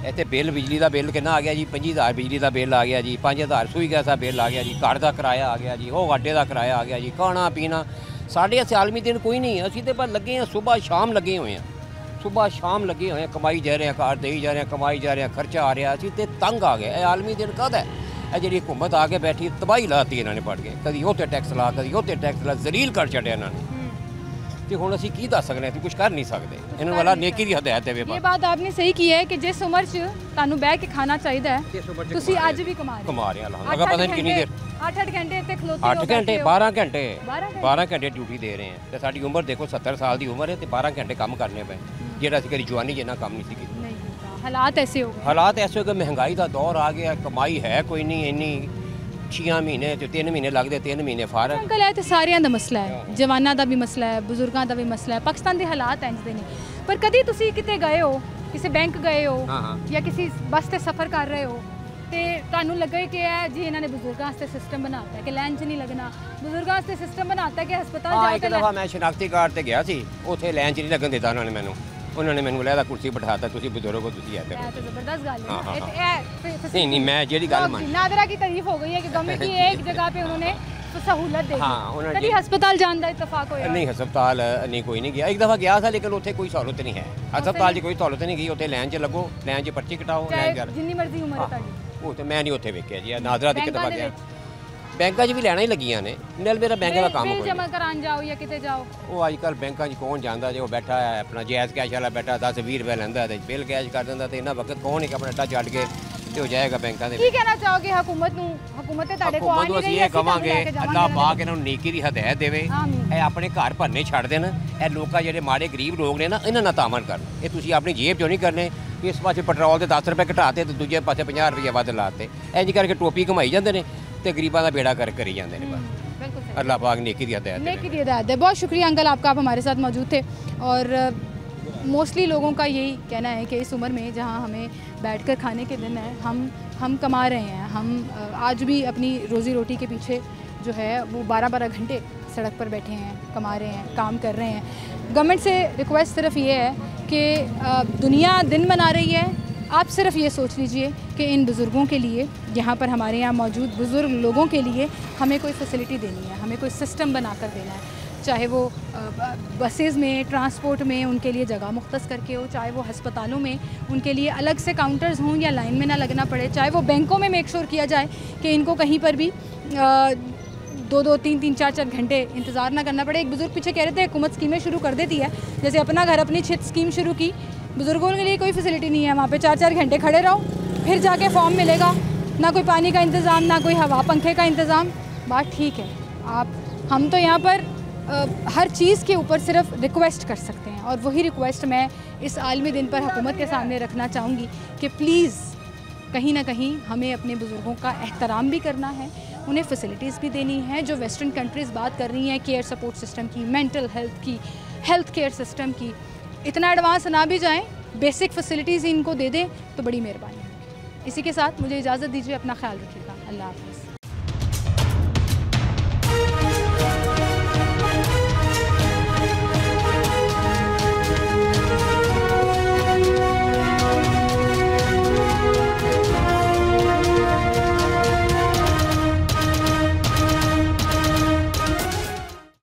[SPEAKER 11] ਇੱਥੇ ਬਿੱਲ ਬਿਜਲੀ ਦਾ ਬਿੱਲ ਕਿੰਨਾ ਆ ਗਿਆ ਜੀ, 25000 ਬਿਜਲੀ ਦਾ ਬਿੱਲ ਆ ਗਿਆ ਜੀ, 5000 ਸੂਈ ਗੈਸ ਦਾ ਬਿੱਲ ਆ ਗਿਆ ਜੀ, ਘਰ ਦਾ ਕਿਰਾਇਆ ਆ ਗਿਆ ਜੀ, ਉਹ ਅੱਡੇ ਦਾ ਕਿਰਾਇਆ ਆ ਗਿਆ ਜੀ, ਖਾਣਾ ਪੀਣਾ। ਸਾਡੇ ਇੱਥੇ ਆਲਮੀ ਦਿਨ ਕੋਈ ਨਹੀਂ ਹੈ। ਅਸੀਂ ਤੇ ਬਸ ਲੱਗੇ ਹਾਂ, ਸੁਬਾਹ ਸ਼ਾਮ ਲੱਗੇ ਹੋਏ ਹਾਂ, ਸੁਬਾਹ ਸ਼ਾਮ ਲੱਗੇ ਹੋਏ ਹਾਂ, ਕਮਾਈ ਜਾ ਰਹੇ ਹਾਂ, ਘਰ ਦੇਈ ਜਾ ਰਹੇ ਹਾਂ, ਕਮਾਈ ਜਾ ਰਹੇ ਹਾਂ, ਖਰਚਾ ਆ ਰਿਹਾ। ਅਸੀਂ ਤੇ ਤੰਗ ਆ ਗਏ। ਇਹ ਆਲਮੀ ਦਿਨ ਕਦ ਹੈ? ਇਹ ਜਿਹੜੀ ਹੁਕੂਮਤ ਆ ਕੇ ਬੈਠੀ ਤਬਾਹੀ ਲਾਤੀ ਇਹਨਾਂ ਨੇ ਪੜ ਕੇ, ਕਦੀ ਉਹ 'ਤੇ ਟੈਕਸ ਲਾ, ਕਦੀ ਉਹ 'ਤੇ ਟੈਕਸ ਲਾ, ਜ਼ਲੀਲ ਕਰ ਛੱਡਿਆ ਇਹਨਾਂ ਨੇ। तो हुण असीं की दस सकते हैं, कुछ कर नहीं सकते। इन्हां वाला नेकी दी हदायत है।
[SPEAKER 1] ये बात आपने सही की है कि जिस उम्र च तुहानूं बैठ के खाना चाहिए तुसीं अज भी कमा रहे हो। अगर पता नहीं कितनी देर 8-8 घंटे इत्थे खलोते
[SPEAKER 11] 8 घंटे 12 घंटे ड्यूटी दे रहे हैं। तो साडी उम्र देखो 70 साल की उम्र है तो 12 घंटे काम करने पे, जेड़ा असीं कदी जवानी जिन्ना काम नहीं सी कीता।
[SPEAKER 1] हालात ऐसे हो गए,
[SPEAKER 11] हालात ऐसे हो गए। महंगाई का दौर आ गया, कमाई है कोई नहीं इन्नी। 6 महीने तो 3 महीने लगते, 3 महीने फारग।
[SPEAKER 1] अंकल है तो सारिਆਂ ਦਾ ਮਸਲਾ ਹੈ, ਜਵਾਨਾਂ ਦਾ ਵੀ ਮਸਲਾ ਹੈ, ਬਜ਼ੁਰਗਾਂ ਦਾ ਵੀ ਮਸਲਾ ਹੈ। ਪਾਕਿਸਤਾਨ ਦੇ ਹਾਲਾਤ ਇੰਜ ਦੇ ਨੇ। ਪਰ ਕਦੀ ਤੁਸੀਂ ਕਿਤੇ ਗਏ ਹੋ ਕਿਸੇ ਬੈਂਕ ਗਏ ਹੋ
[SPEAKER 11] ਹਾਂ
[SPEAKER 1] ਜਾਂ ਕਿਸੇ ਬੱਸ ਤੇ ਸਫ਼ਰ ਕਰ ਰਹੇ ਹੋ ਤੇ ਤੁਹਾਨੂੰ ਲੱਗੇ ਕਿ ਜੀ ਇਹਨਾਂ ਨੇ ਬਜ਼ੁਰਗਾਂ ਵਾਸਤੇ ਸਿਸਟਮ ਬਣਾਤਾ ਹੈ ਕਿ ਲਾਈਨ 'ਚ ਨਹੀਂ ਲੱਗਣਾ, ਬਜ਼ੁਰਗਾਂ ਵਾਸਤੇ ਸਿਸਟਮ ਬਣਾਤਾ ਹੈ ਕਿ ਹਸਪਤਾਲ ਜਾ
[SPEAKER 11] ਇੱਕ ਦਫਾ ਮੈਂ ਸ਼ਨਾਖਤੀ ਕਾਰਡ ਤੇ ਗਿਆ ਸੀ, ਉੱਥੇ ਲਾਈਨ 'ਚ ਨਹੀਂ ਲੱਗਣ ਦਿੱਤਾ ਉਹਨਾਂ ਨੇ ਮੈਨੂੰ। ਉਹਨਾਂ ਨੇ ਮੈਨੂੰ ਲੈਦਾ ਕੁਰਸੀ ਬਿਠਾਤਾ, ਤੁਸੀਂ ਬਜ਼ੁਰਗ ਹੋ, ਤੁਸੀਂ ਆਤੇ
[SPEAKER 1] ਇਹ ਤਾਂ ਜ਼ਬਰਦस्त ਗੱਲ है।
[SPEAKER 11] नहीं मैं जेडी गल मान
[SPEAKER 1] नादरा की तारीफ हो गई है कि गवर्नमेंट की एक जगह पे उन्होंने सहूलत दे दी।
[SPEAKER 11] हाँ,
[SPEAKER 1] कभी हस्पताल जाने का इत्तेफाक होया?
[SPEAKER 11] नहीं हस्पताल नहीं कोई नहीं गया, एक दफ़ा गया था लेकिन उत्थे कोई सहूलत नहीं है, हस्पताल 'ਚ कोई सहूलत नहीं गई। उत्थे लाइन 'ਚ लगो, लाइन 'ਚ पर्ची कटाओ, लाइन कर
[SPEAKER 1] जिन्नी मर्जी उम्र है ताड़ी।
[SPEAKER 11] वो तो मैं नहीं उत्थे वेखिया जी, नादरा दी एक दफ़ा गया। बैंकों 'ਚ भी लैना ही लगियां ने, नाल मेरा बैंक का काम
[SPEAKER 1] बिल जमा करान जाओ या किते जाओ,
[SPEAKER 11] वो आजकल बैंकों 'ਚ कौन जांदा जो बैठा है अपना जायज़ कैश वाला बैठा 10-20 रुपए लैंदा ते बिल कैश कर दिंदा ते इन्ना वक्त कौन एक अपना अड्डा छड्ड के ते हो जाएगा बैंकों दे।
[SPEAKER 1] की कहना चाहोगे हुकूमत नूं? हुकूमत ते ताड़े को आ नहीं रही है,
[SPEAKER 11] ਅਸੀਂ ਇਹ ਕਵਾਂਗੇ ਅੱਲਾਹ ਪਾਕ ਇਹਨਾਂ ਨੂੰ ਨੇਕੀ ਦੀ ਹਦਾਇਤ ਦੇਵੇ, ਇਹ ਆਪਣੇ ਘਰ ਭਰਨੇ ਛੱਡ ਦੇਣ, ਇਹ ਲੋਕਾਂ ਜਿਹੜੇ ਮਾੜੇ ਗਰੀਬ ਲੋਕ ਨੇ ਨਾ ਇਹਨਾਂ ਨਾਲ ਤਾਮਨ ਕਰਨ। ਇਹ ਤੁਸੀਂ ਆਪਣੀ ਜੇਬ 'ਚੋਂ ਨਹੀਂ ਕਰਨੇ, ਇਸ ਪਾਸੇ ਪੈਟਰੋਲ ਦੇ 10 ਰੁਪਏ ਘਟਾਤੇ ਤੇ ਦੂਜੇ ਪਾਸੇ 50 ਰੁਪਏ ਵੱਧ ਲਾਤੇ, ਇੰਜ ਕਰਕੇ ਟੋਪੀ ਘਮਾਈ ਜਾਂਦੇ ਨੇ ਤੇ ਗਰੀਬਾਂ ਦਾ ਬੇੜਾ ਕਰ ਕਰੀ ਜਾਂਦੇ ਨੇ। बस अल्लाह पाक नेकी दी हदायत
[SPEAKER 1] है। बहुत शुक्रिया अंकल, आपका आप हमारे साथ मौजूद थे। और मोस्टली लोगों का यही कहना है कि इस उम्र में जहाँ हमें बैठकर खाने के दिन है, हम कमा रहे हैं, हम आज भी अपनी रोज़ी रोटी के पीछे जो है वो 12-12 घंटे सड़क पर बैठे हैं, कमा रहे हैं, काम कर रहे हैं। गवर्नमेंट से रिक्वेस्ट सिर्फ ये है कि दुनिया दिन मना रही है, आप सिर्फ ये सोच लीजिए कि इन बुज़ुर्गों के लिए, यहाँ पर हमारे यहाँ मौजूद बुज़ुर्ग लोगों के लिए हमें कोई फैसिलिटी देनी है, हमें कोई सिस्टम बना कर देना है, चाहे वो बसेज़ में, ट्रांसपोर्ट में उनके लिए जगह मुख्तस करके हो, चाहे वो हस्पतालों में उनके लिए अलग से काउंटर्स हों या लाइन में ना लगना पड़े, चाहे वो बैंकों में मेक श्योर किया जाए कि इनको कहीं पर भी 2-2, 3-3, 4-4 घंटे इंतज़ार ना करना पड़े। एक बुज़ुर्ग पीछे कह रहे थे हुकूमत स्कीमें शुरू कर देती है, जैसे अपना घर अपनी छत स्कीम शुरू की, बुज़ुर्गों के लिए कोई फैसिलिटी नहीं है, वहाँ पे 4-4 घंटे खड़े रहो, फिर जाके फॉर्म मिलेगा, ना कोई पानी का इंतज़ाम, ना कोई हवा पंखे का इंतज़ाम। बात ठीक है, हम तो यहाँ पर हर चीज़ के ऊपर सिर्फ रिक्वेस्ट कर सकते हैं, और वही रिक्वेस्ट मैं इस आलमी दिन पर हुकूमत के सामने रखना चाहूँगी कि प्लीज़ कहीं ना कहीं हमें अपने बुज़ुर्गों का एहतराम भी करना है, उन्हें फैसिलिटीज़ भी देनी है। जो वेस्टर्न कंट्रीज़ बात कर रही हैं केयर सपोर्ट सिस्टम की, मेंटल हेल्थ की, हेल्थ केयर सिस्टम की, इतना एडवांस ना भी जाएं, बेसिक फैसिलिटीज़ इनको दे दें तो बड़ी मेहरबानी। इसी के साथ मुझे इजाज़त दीजिए, अपना ख्याल रखिएगा, अल्लाह हाफ़िज़।